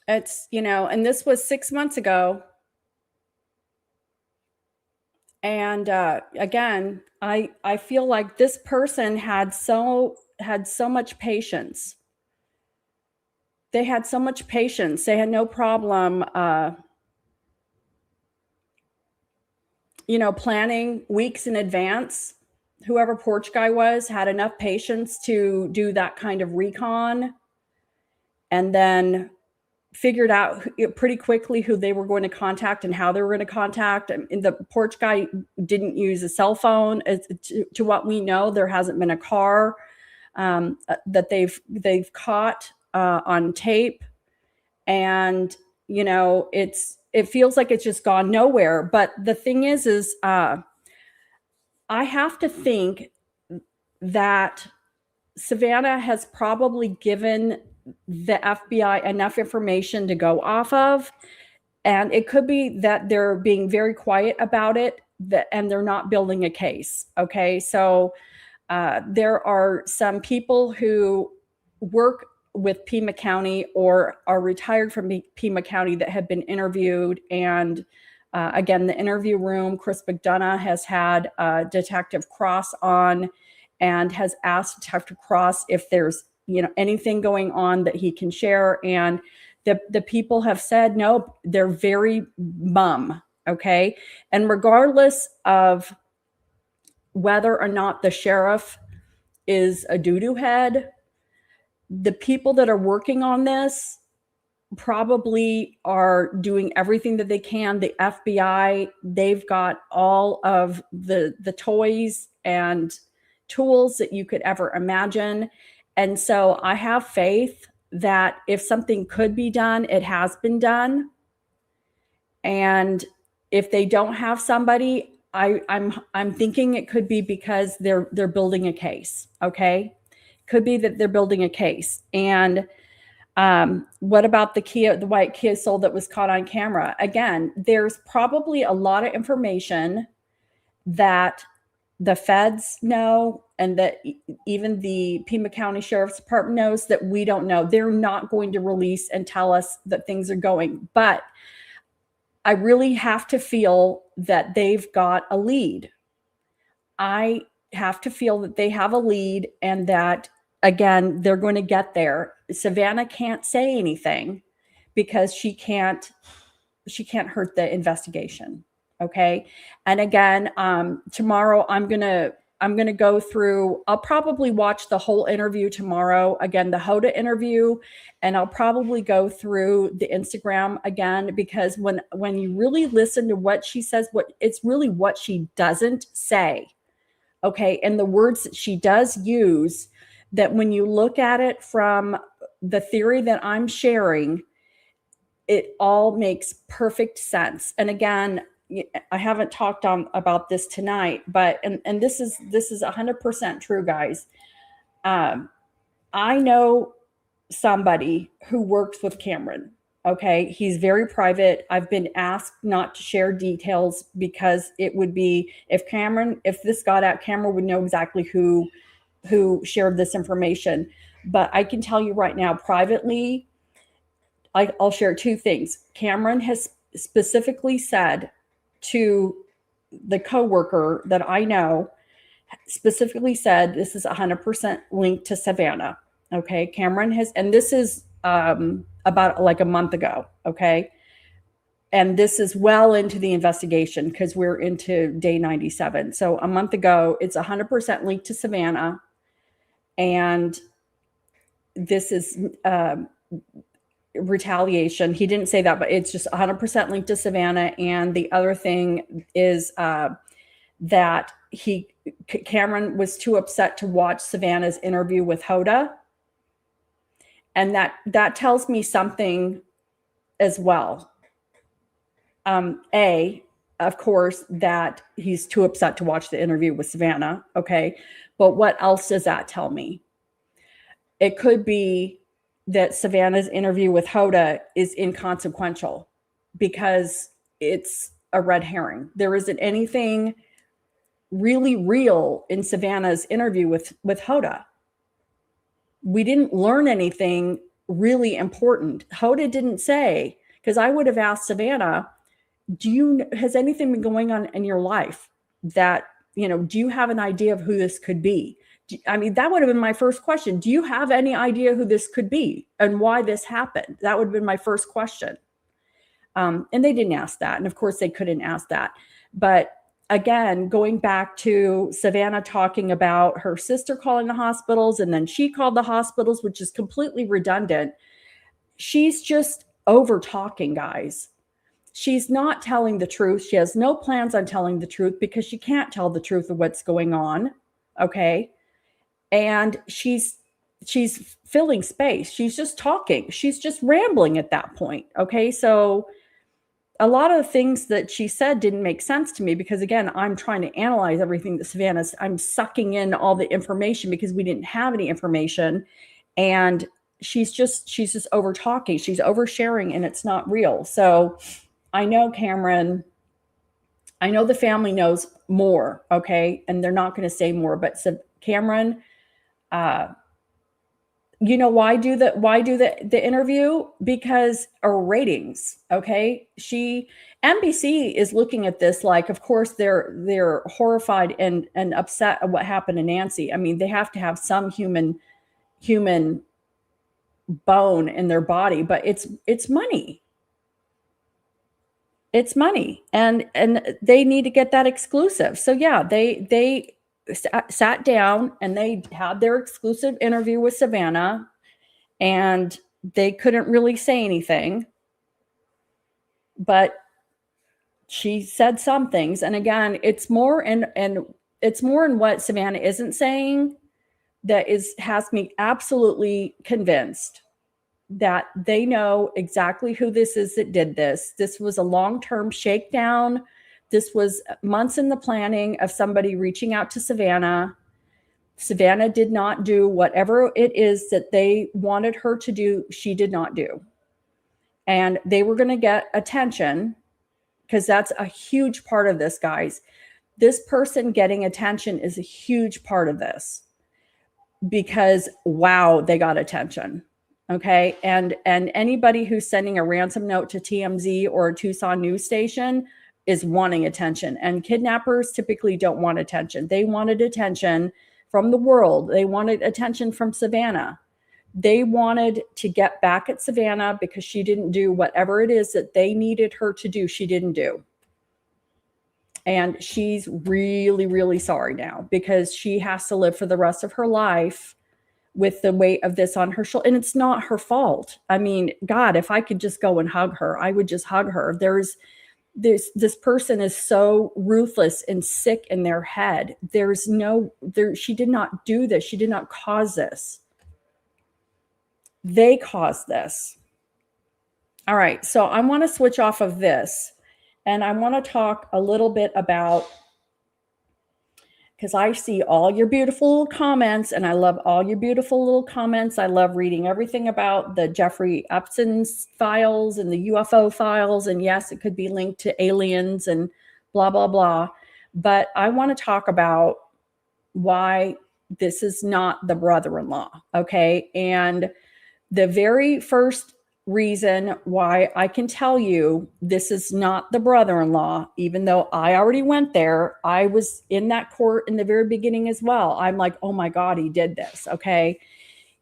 It's, and this was 6 months ago. And again, I feel like this person had so much patience. They had so much patience. They had no problem, planning weeks in advance. Whoever porch guy was had enough patience to do that kind of recon and then figured out pretty quickly who they were going to contact and how they were going to contact. And the porch guy didn't use a cell phone. To what we know, there hasn't been a car that they've caught on tape. And, you know, it feels like it's just gone nowhere. But the thing is I have to think that Savannah has probably given the FBI enough information to go off of. And it could be that they're being very quiet about it and they're not building a case. Okay. So there are some people who work with Pima County or are retired from Pima County that have been interviewed. And again, the interview room, Chris McDonough has had Detective Cross on and has asked Detective Cross if there's, you know, anything going on that he can share. And the people have said, no, they're very mum. Okay. And regardless of whether or not the sheriff is a doo-doo head, the people that are working on this probably are doing everything that they can. The FBI, they've got all of the toys and tools that you could ever imagine. And so I have faith that if something could be done, it has been done. And if they don't have somebody, I'm thinking it could be because they're building a case. Okay. Could be that they're building a case. And what about the white Kia Soul that was caught on camera? Again, there's probably a lot of information that the feds know and that even the Pima County Sheriff's Department knows that we don't know. They're not going to release and tell us that things are going. But I really have to feel that they've got a lead. I have to feel that they have a lead and that, again, they're going to get there. Savannah can't say anything because she can't hurt the investigation. Okay. And again, tomorrow I'm going to go through, I'll probably watch the whole interview tomorrow. Again, the Hoda interview, and I'll probably go through the Instagram again, because when you really listen to what she says, it's really what she doesn't say. Okay. And the words that she does use, that when you look at it from the theory that I'm sharing, it all makes perfect sense. And again, I haven't talked about this tonight, but and this is 100% true, guys. I know somebody who works with Cameron. Okay, he's very private. I've been asked not to share details because it would be if this got out, Cameron would know exactly who shared this information. But I can tell you right now, privately, I'll share two things. Cameron has specifically said to the coworker that I know, specifically said, this is 100% linked to Savannah. Okay. Cameron has, and this is about like a month ago. Okay. And this is well into the investigation because we're into day 97. So a month ago, it's 100% linked to Savannah. And this is retaliation. He didn't say that, but it's just 100% linked to Savannah. And the other thing is that Cameron was too upset to watch Savannah's interview with Hoda. And that tells me something as well. Of course, that he's too upset to watch the interview with Savannah. Okay. But what else does that tell me? It could be that Savannah's interview with Hoda is inconsequential because it's a red herring. There isn't anything really real in Savannah's interview with Hoda. We didn't learn anything really important. Hoda didn't say, because I would have asked Savannah, has anything been going on in your life that, do you have an idea of who this could be? I mean, that would have been my first question. Do you have any idea who this could be and why this happened? That would have been my first question. And they didn't ask that. And of course they couldn't ask that. But again, going back to Savannah talking about her sister calling the hospitals and then she called the hospitals, which is completely redundant. She's just over talking, guys. She's not telling the truth. She has no plans on telling the truth because she can't tell the truth of what's going on. Okay. And she's filling space. She's just talking. She's just rambling at that point. Okay. So a lot of the things that she said didn't make sense to me because, again, I'm trying to analyze everything that Savannah's, I'm sucking in all the information because we didn't have any information. And she's just over talking. She's oversharing and it's not real. So I know Cameron, I know the family knows more. Okay. And they're not going to say more, but so Cameron, you know, why do the interview? Because our ratings. Okay. NBC is looking at this like, of course they're horrified and upset at what happened to Nancy. I mean, they have to have some human bone in their body, but it's money. It's money. And they need to get that exclusive. So yeah, they sat down and they had their exclusive interview with Savannah and they couldn't really say anything, but she said some things. And again, it's more in what Savannah isn't saying that has me absolutely convinced that they know exactly who this is that did this. This was a long-term shakedown. This was months in the planning of somebody reaching out to Savannah. Savannah did not do whatever it is that they wanted her to do. She did not do. And they were going to get attention because that's a huge part of this, guys. This person getting attention is a huge part of this because, wow, they got attention. Okay. And anybody who's sending a ransom note to TMZ or a Tucson news station is wanting attention. And kidnappers typically don't want attention. They wanted attention from the world. They wanted attention from Savannah. They wanted to get back at Savannah because she didn't do whatever it is that they needed her to do. She didn't do. And she's really, really sorry now because she has to live for the rest of her life with the weight of this on her shoulder. And it's not her fault. I mean, God, if I could just go and hug her, I would just hug her. This person is so ruthless and sick in their head. She did not do this. She did not cause this. They caused this. All right. So I want to switch off of this and I want to talk a little bit about, because I see all your beautiful little comments and I love all your beautiful little comments. I love reading everything about the Jeffrey Epstein's files and the UFO files. And yes, it could be linked to aliens and blah, blah, blah. But I want to talk about why this is not the brother-in-law. Okay. And the very first reason why I can tell you this is not the brother-in-law, even though I already went there. I was in that court in the very beginning as well. I'm like, oh my God, he did this. Okay.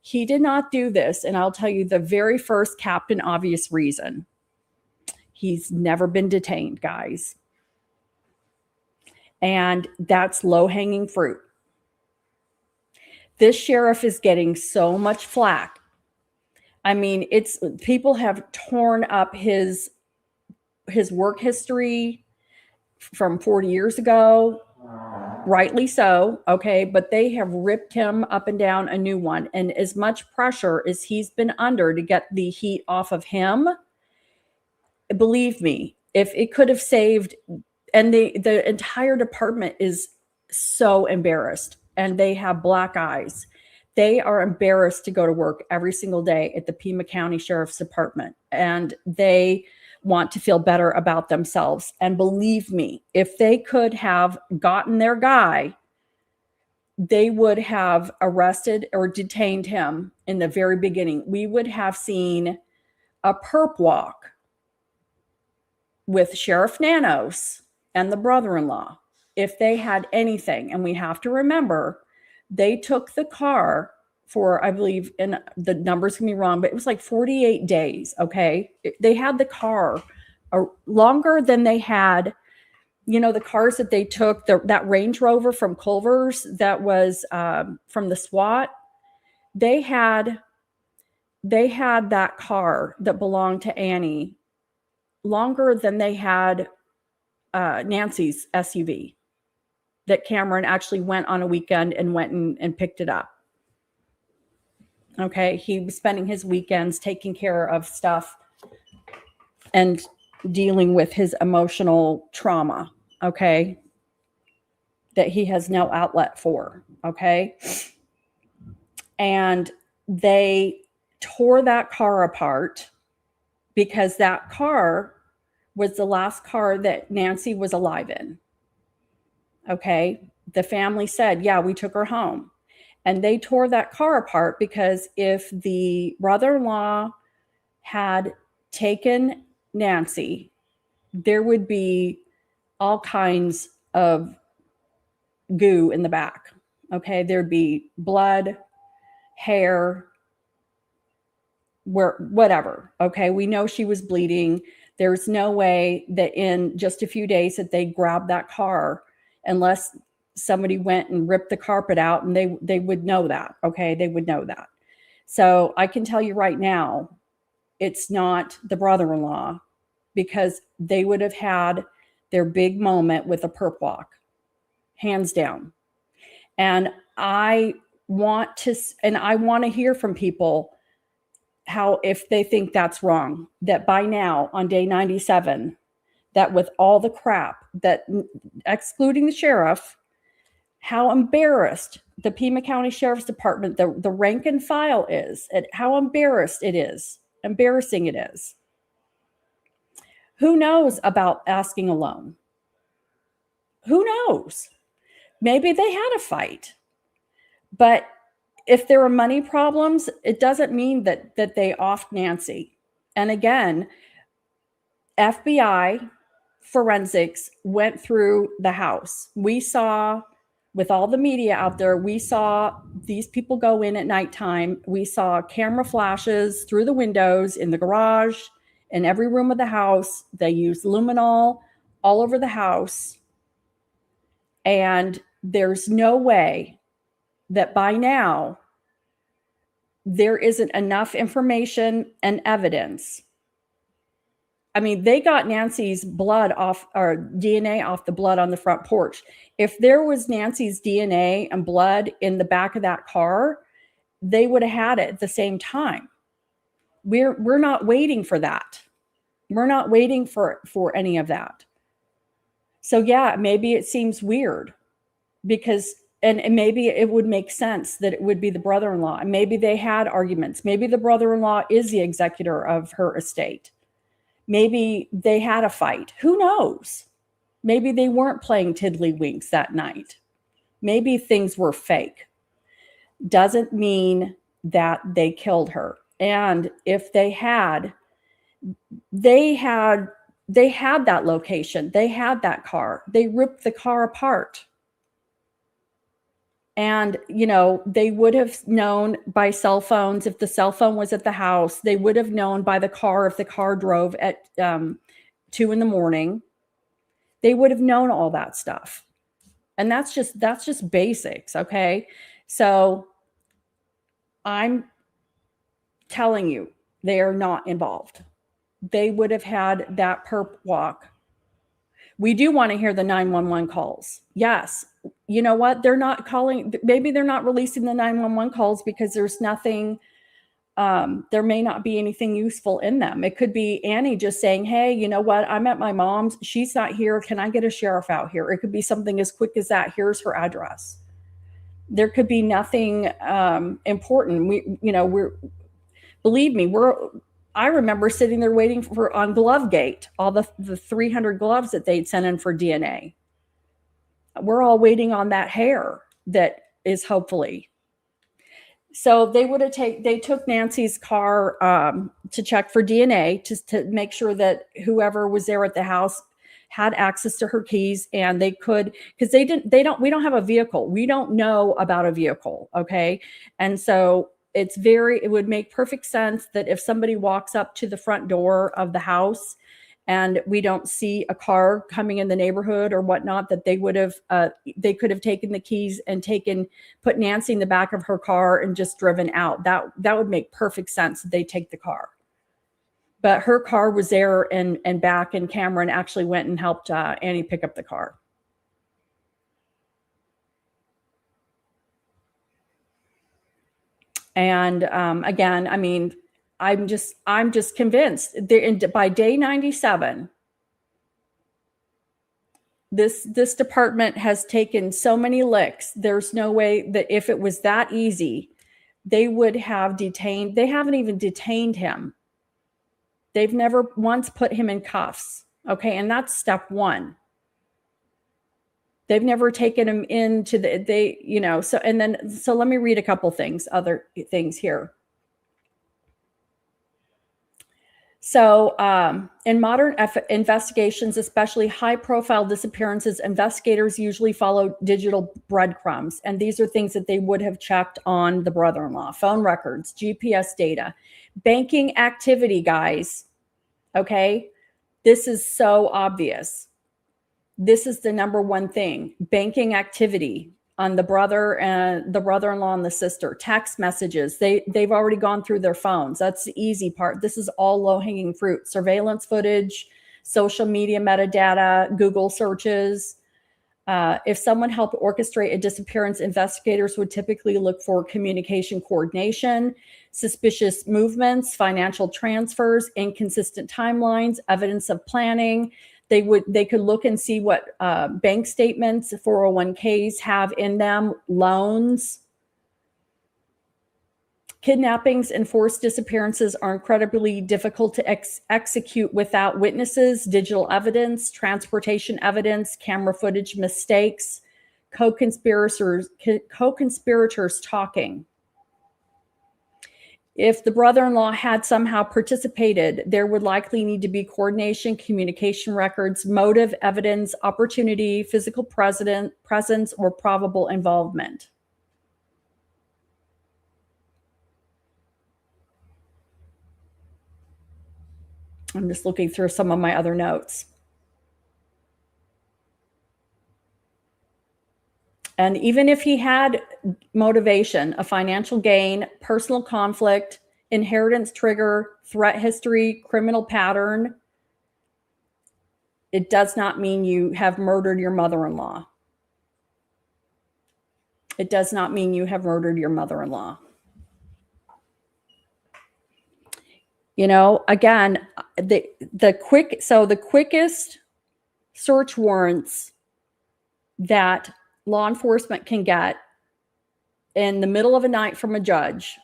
He did not do this. And I'll tell you the very first Captain Obvious reason. He's never been detained, guys. And that's low-hanging fruit. This sheriff is getting so much flack. I mean, people have torn up his work history from 40 years ago, rightly so, okay, but they have ripped him up and down a new one. And as much pressure as he's been under to get the heat off of him, believe me, if it could have saved, and the entire department is so embarrassed and they have black eyes. They are embarrassed to go to work every single day at the Pima County Sheriff's Department, and they want to feel better about themselves. And believe me, if they could have gotten their guy, they would have arrested or detained him in the very beginning. We would have seen a perp walk with Sheriff Nanos and the brother-in-law if they had anything. And we have to remember, they took the car for, I believe, and the numbers can be wrong, but it was like 48 days. Okay. They had the car longer than they had, the cars that they took, that Range Rover from Culver's that was from the SWAT. They had they had that car that belonged to Annie longer than they had Nancy's SUV that Cameron actually went on a weekend and went and picked it up. Okay. He was spending his weekends taking care of stuff and dealing with his emotional trauma. Okay. That he has no outlet for. Okay. And they tore that car apart because that car was the last car that Nancy was alive in. Okay. The family said, yeah, we took her home. And they tore that car apart because if the brother-in-law had taken Nancy, there would be all kinds of goo in the back. Okay. There'd be blood, hair, whatever. Okay. We know she was bleeding. There's no way that in just a few days that they grabbed that car unless somebody went and ripped the carpet out, and they would know that. Okay. They would know that. So I can tell you right now, it's not the brother-in-law, because they would have had their big moment with a perp walk, hands down. And I want to hear from people how, if they think that's wrong, that by now on day 97, that with all the crap that, excluding the sheriff, how embarrassed the Pima County Sheriff's Department, the rank and file is, and how embarrassing it is. Who knows about asking a loan? Who knows? Maybe they had a fight. But if there were money problems, it doesn't mean that they offed Nancy. And again, FBI forensics went through the house. We saw, with all the media out there, we saw these people go in at nighttime. We saw camera flashes through the windows in the garage, in every room of the house. They used luminol all over the house. And there's no way that by now there isn't enough information and evidence. I mean, they got Nancy's blood off, or DNA off the blood on the front porch. If there was Nancy's DNA and blood in the back of that car, they would have had it at the same time. We're not waiting for that. We're not waiting for any of that. So yeah, maybe it seems weird because, and maybe it would make sense that it would be the brother-in-law. And maybe they had arguments. Maybe the brother-in-law is the executor of her estate. Maybe they had a fight. Who knows? Maybe they weren't playing tiddlywinks that night. Maybe things were fake. Doesn't mean that they killed her. And if they had that location. They had that car. They ripped the car apart. And, they would have known by cell phones. If the cell phone was at the house, they would have known by the car. If the car drove at 2 a.m, they would have known all that stuff. And that's just basics. Okay. So I'm telling you, they are not involved. They would have had that perp walk. We do want to hear the 911 calls. Yes. You know what? They're not calling. Maybe they're not releasing the 911 calls because there's nothing, there may not be anything useful in them. It could be Annie just saying, hey, you know what? I'm at my mom's. She's not here. Can I get a sheriff out here? It could be something as quick as that. Here's her address. There could be nothing important. Believe me, I remember sitting there waiting on Glovegate, all the 300 gloves that they'd sent in for DNA. We're all waiting on that hair that is hopefully. So they took Nancy's car to check for DNA to make sure that whoever was there at the house had access to her keys, and they could, because we don't have a vehicle. We don't know about a vehicle. Okay. And so it would make perfect sense that if somebody walks up to the front door of the house and we don't see a car coming in the neighborhood or whatnot, that they would have, they could have taken the keys and put Nancy in the back of her car and just driven out. That would make perfect sense that they take the car. But her car was there and back, and Cameron actually went and helped Annie pick up the car. And again, I mean, I'm just convinced by day 97, this department has taken so many licks. There's no way that if it was that easy, they would have detained. They haven't even detained him. They've never once put him in cuffs. Okay. And that's step one. They've never taken him into so let me read a couple things, other things here. So in modern investigations, especially high-profile disappearances, investigators usually follow digital breadcrumbs. And these are things that they would have checked on the brother-in-law: phone records, GPS data, banking activity, guys. Okay? This is so obvious. This is the number one thing: banking activity on the brother and the brother-in-law and the sister. Text messages, they've already gone through their phones. That's the easy part. This is all low-hanging fruit. Surveillance footage, social media metadata, Google searches. If someone helped orchestrate a disappearance, investigators would typically look for communication coordination, suspicious movements, financial transfers, inconsistent timelines, evidence of planning. They could look and see what bank statements, 401ks have in them, loans. Kidnappings and forced disappearances are incredibly difficult to execute without witnesses, digital evidence, transportation evidence, camera footage, mistakes, co-conspirators talking. If the brother-in-law had somehow participated, there would likely need to be coordination, communication records, motive, evidence, opportunity, physical presence, or probable involvement. I'm just looking through some of my other notes. And even if he had motivation, a financial gain, personal conflict, inheritance trigger, threat history, criminal pattern, it does not mean you have murdered your mother-in-law. It does not mean you have murdered your mother-in-law. You know, again, the quickest search warrants that law enforcement can get in the middle of a night from a judge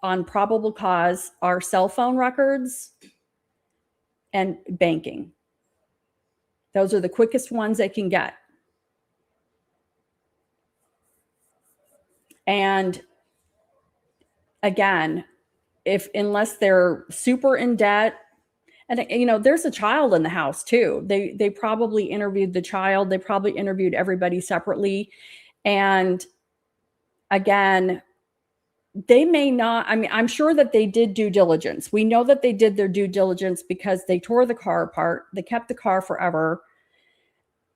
on probable cause are cell phone records and banking. Those are the quickest ones they can get. And again, unless they're super in debt, and you know, there's a child in the house too. They probably interviewed the child. They probably interviewed everybody separately. And again, they may not, I mean, I'm sure that they did due diligence. We know that they did their due diligence because they tore the car apart. They kept the car forever.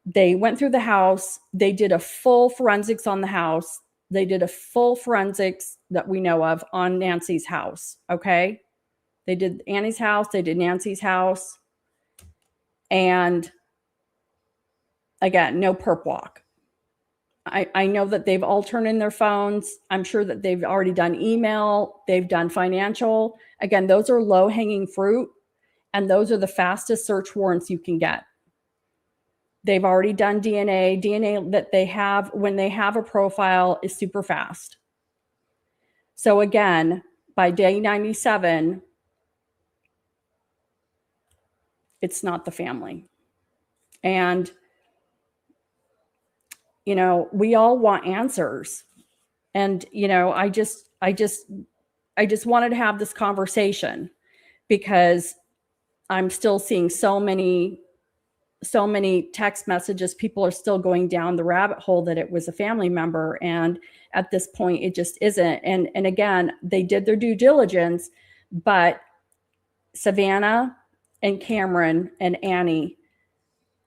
They went through the house. They did a full forensics on the house. They did a full forensics that we know of on Nancy's house. Okay. They did Annie's house. They did Nancy's house. And again, no perp walk. I know that they've all turned in their phones. I'm sure that they've already done email. They've done financial. Again, those are low hanging fruit. And those are the fastest search warrants you can get. They've already done DNA. DNA that they have when they have a profile is super fast. So again, by day 97, it's not the family. And, you know, we all want answers. And, you know, I just wanted to have this conversation because I'm still seeing so many text messages. People are still going down the rabbit hole that it was a family member. And at this point, it just isn't. And again, they did their due diligence, but Savannah and Cameron and Annie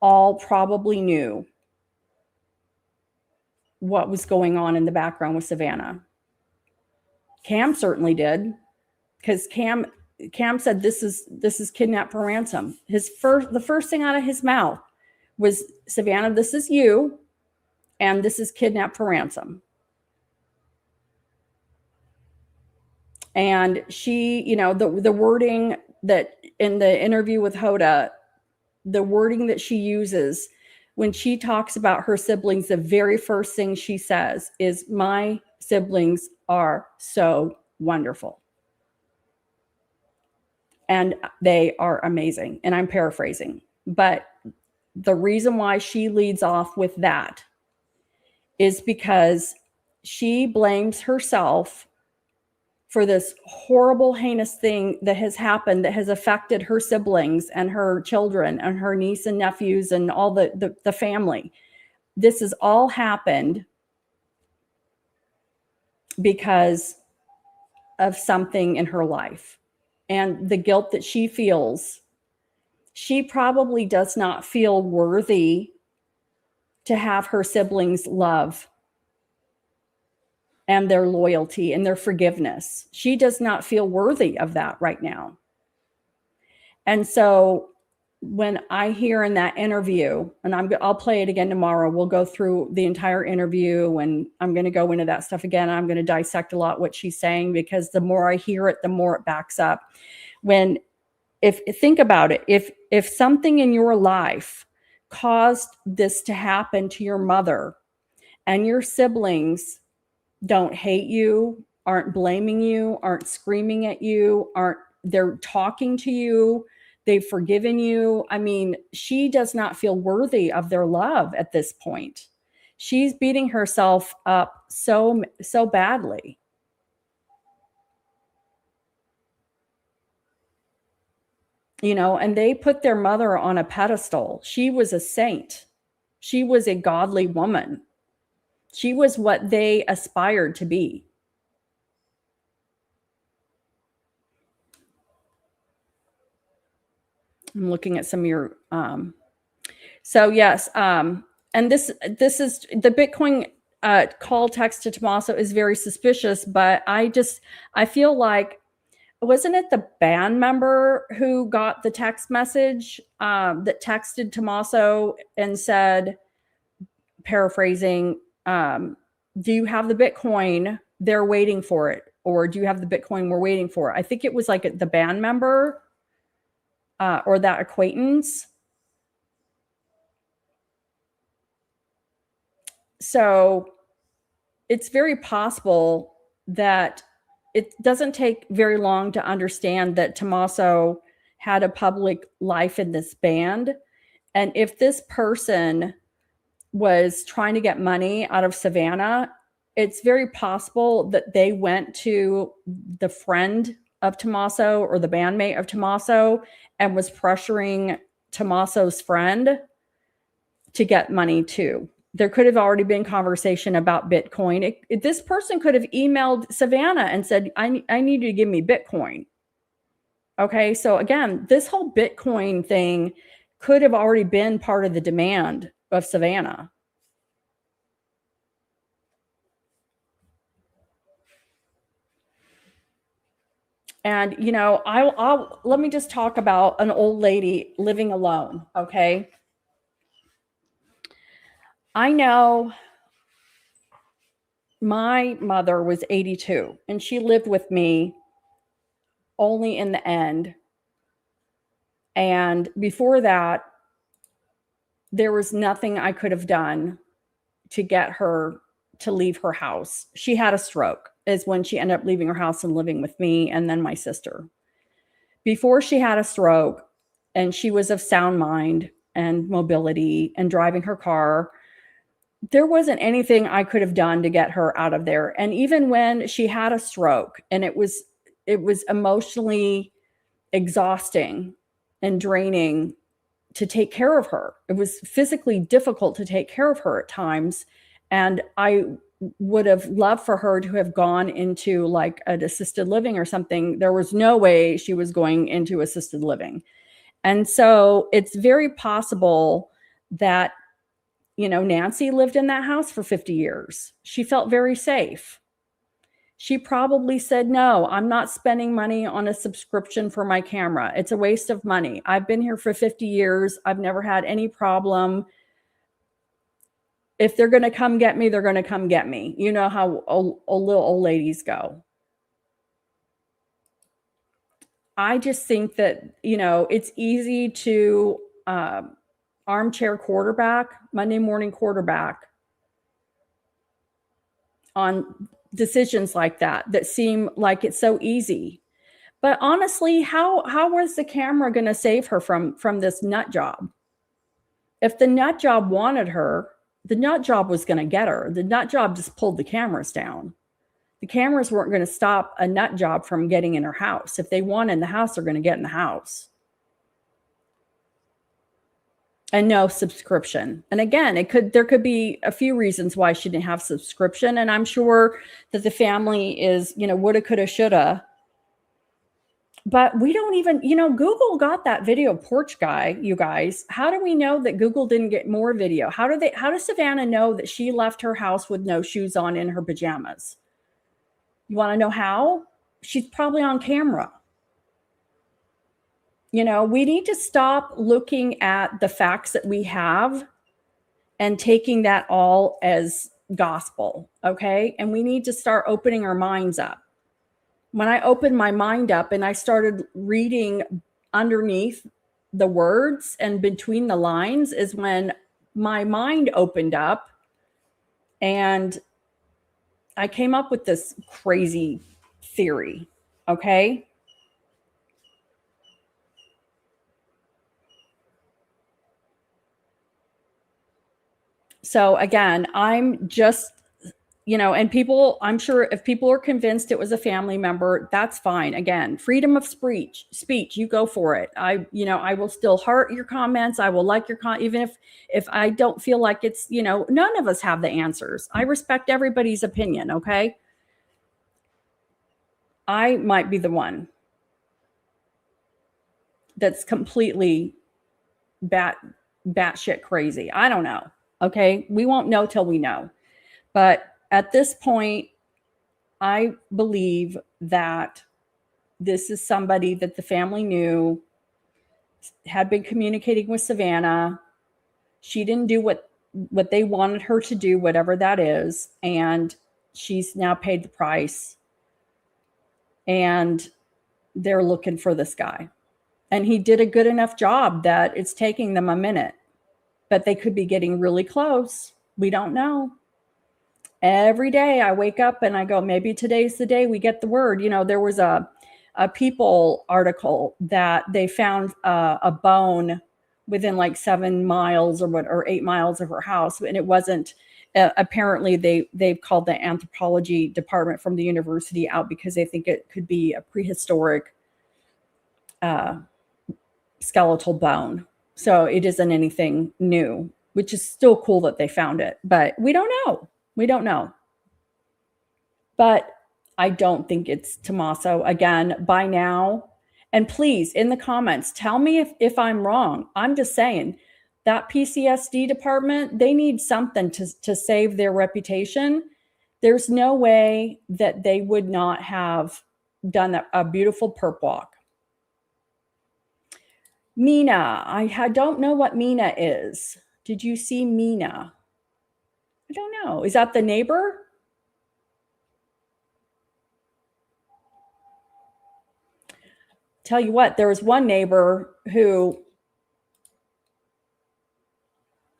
all probably knew what was going on in the background with Savannah. Cam certainly did, because Cam said this is kidnapped for ransom. The first thing out of his mouth was, Savannah, this is you, and this is kidnapped for ransom. And she, you know, the wording that in the interview with Hoda, the wording that she uses when she talks about her siblings, the very first thing she says is, my siblings are so wonderful. And they are amazing. And I'm paraphrasing. But the reason why she leads off with that is because she blames herself for this horrible, heinous thing that has happened, that has affected her siblings and her children and her niece and nephews and all the family. This has all happened because of something in her life. And the guilt that she feels, she probably does not feel worthy to have her siblings' love and their loyalty and their forgiveness. She does not feel worthy of that right now. And so when I hear in that interview, and I'll play it again tomorrow, we'll go through the entire interview, and I'm going to go into that stuff again. I'm going to dissect a lot what she's saying, because the more I hear it, the more it backs up. Think about it, if something in your life caused this to happen to your mother, and your siblings don't hate you, aren't blaming you, aren't screaming at you, they're talking to you, they've forgiven you. I mean, she does not feel worthy of their love at this point. She's beating herself up so badly. You know, and they put their mother on a pedestal. She was a saint. She was a godly woman. She was what they aspired to be. I'm looking at some of your, so yes. And this is the Bitcoin call text to Tommaso is very suspicious, but I feel like, wasn't it the band member who got the text message that texted Tommaso and said, paraphrasing, do you have the Bitcoin? They're waiting for it. Or do you have the Bitcoin? We're waiting for it. I think it was like the band member or that acquaintance. So it's very possible that it doesn't take very long to understand that Tommaso had a public life in this band. And if this person was trying to get money out of Savannah, it's very possible that they went to the friend of Tommaso or the bandmate of Tommaso and was pressuring Tommaso's friend to get money too. There could have already been conversation about Bitcoin. This person could have emailed Savannah and said, I need you to give me Bitcoin. Okay, so again, this whole Bitcoin thing could have already been part of the demand of Savannah. And, you know, I'll let me just talk about an old lady living alone, okay? I know my mother was 82 and she lived with me only in the end. And before that, there was nothing I could have done to get her to leave her house. She had a stroke, is when she ended up leaving her house and living with me and then my sister. Before she had a stroke and she was of sound mind and mobility and driving her car, there wasn't anything I could have done to get her out of there. And even when she had a stroke, and it was emotionally exhausting and draining to take care of her. It was physically difficult to take care of her at times. And I would have loved for her to have gone into like an assisted living or something. There was no way she was going into assisted living. And so it's very possible that, Nancy lived in that house for 50 years. She felt very safe. She probably said, no, I'm not spending money on a subscription for my camera. It's a waste of money. I've been here for 50 years. I've never had any problem. If they're going to come get me, they're going to come get me. You know how little old ladies go. I just think that, it's easy to armchair quarterback, Monday morning quarterback on decisions like that seem like it's so easy. But honestly, how was the camera going to save her from this nut job? If the nut job wanted her, the nut job was going to get her. The nut job just pulled the cameras down. The cameras weren't going to stop a nut job from getting in her house. If they want in the house, they're going to get in the house. And no subscription. And again, there could be a few reasons why she didn't have subscription. And I'm sure that the family is, woulda, coulda, shoulda. But we don't even, Google got that video porch guy, you guys. How do we know that Google didn't get more video? How does Savannah know that she left her house with no shoes on in her pajamas? You want to know how? She's probably on camera. We need to stop looking at the facts that we have and taking that all as gospel, okay? And we need to start opening our minds up. When I opened my mind up and I started reading underneath the words and between the lines is when my mind opened up and I came up with this crazy theory, okay? So again, I'm just, and people, I'm sure if people are convinced it was a family member, that's fine. Again, freedom of speech, you go for it. I will still heart your comments. I will like your even if I don't feel like it's, none of us have the answers. I respect everybody's opinion. Okay. I might be the one that's completely batshit crazy. I don't know. Okay. We won't know till we know. But at this point, I believe that this is somebody that the family knew, had been communicating with Savannah. She didn't do what they wanted her to do, whatever that is. And she's now paid the price. And they're looking for this guy. And he did a good enough job that it's taking them a minute. But they could be getting really close. We don't know. Every day I wake up and I go, maybe today's the day we get the word. There was a People article that they found a bone within like 7 miles or 8 miles of her house. And it wasn't, apparently they've called the anthropology department from the university out because they think it could be a prehistoric skeletal bone. So it isn't anything new, which is still cool that they found it, but we don't know. We don't know. But I don't think it's Tommaso. Again, by now. And please, in the comments, tell me if I'm wrong. I'm just saying that PCSD department, they need something to save their reputation. There's no way that they would not have done a beautiful perp walk. Mina, I don't know what Mina is. Did you see Mina? I don't know. Is that the neighbor? Tell you what, there was one neighbor who,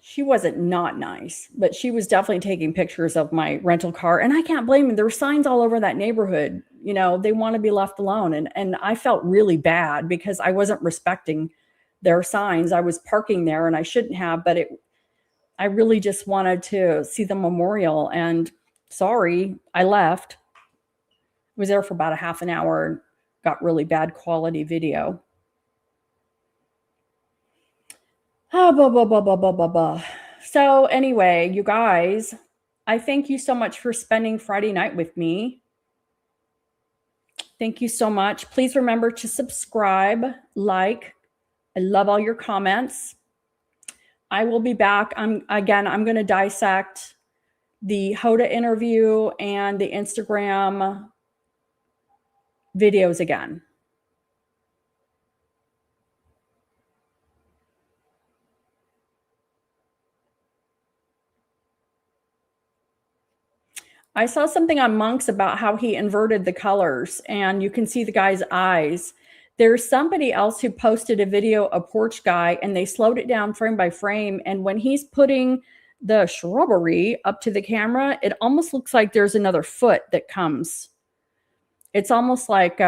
she wasn't not nice, but she was definitely taking pictures of my rental car. And I can't blame them. There were signs all over that neighborhood. They want to be left alone. And I felt really bad because I wasn't respecting their signs. I was parking there and I shouldn't have, but I really just wanted to see the memorial. And sorry, I left. Was there for about a half an hour. Got really bad quality video. Oh, blah, blah, blah, blah, blah, blah, blah. So anyway, you guys, I thank you so much for spending Friday night with me. Thank you so much. Please remember to subscribe, like, I love all your comments. I will be back. I'm going to dissect the Hoda interview and the Instagram videos again. I saw something on Monks about how he inverted the colors, and you can see the guy's eyes. There's somebody else who posted a video, a porch guy, and they slowed it down frame by frame. And when he's putting the shrubbery up to the camera, it almost looks like there's another foot that comes. It's almost like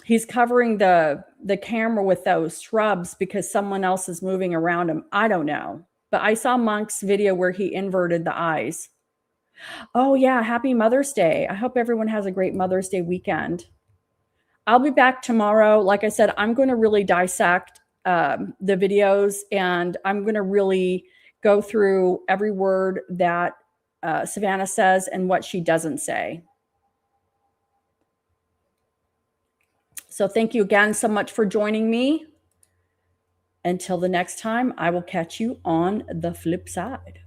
he's covering the camera with those shrubs because someone else is moving around him. I don't know. But I saw Monk's video where he inverted the eyes. Oh, yeah. Happy Mother's Day. I hope everyone has a great Mother's Day weekend. I'll be back tomorrow. Like I said, I'm going to really dissect the videos, and I'm going to really go through every word that Savannah says and what she doesn't say. So thank you again so much for joining me. Until the next time, I will catch you on the flip side.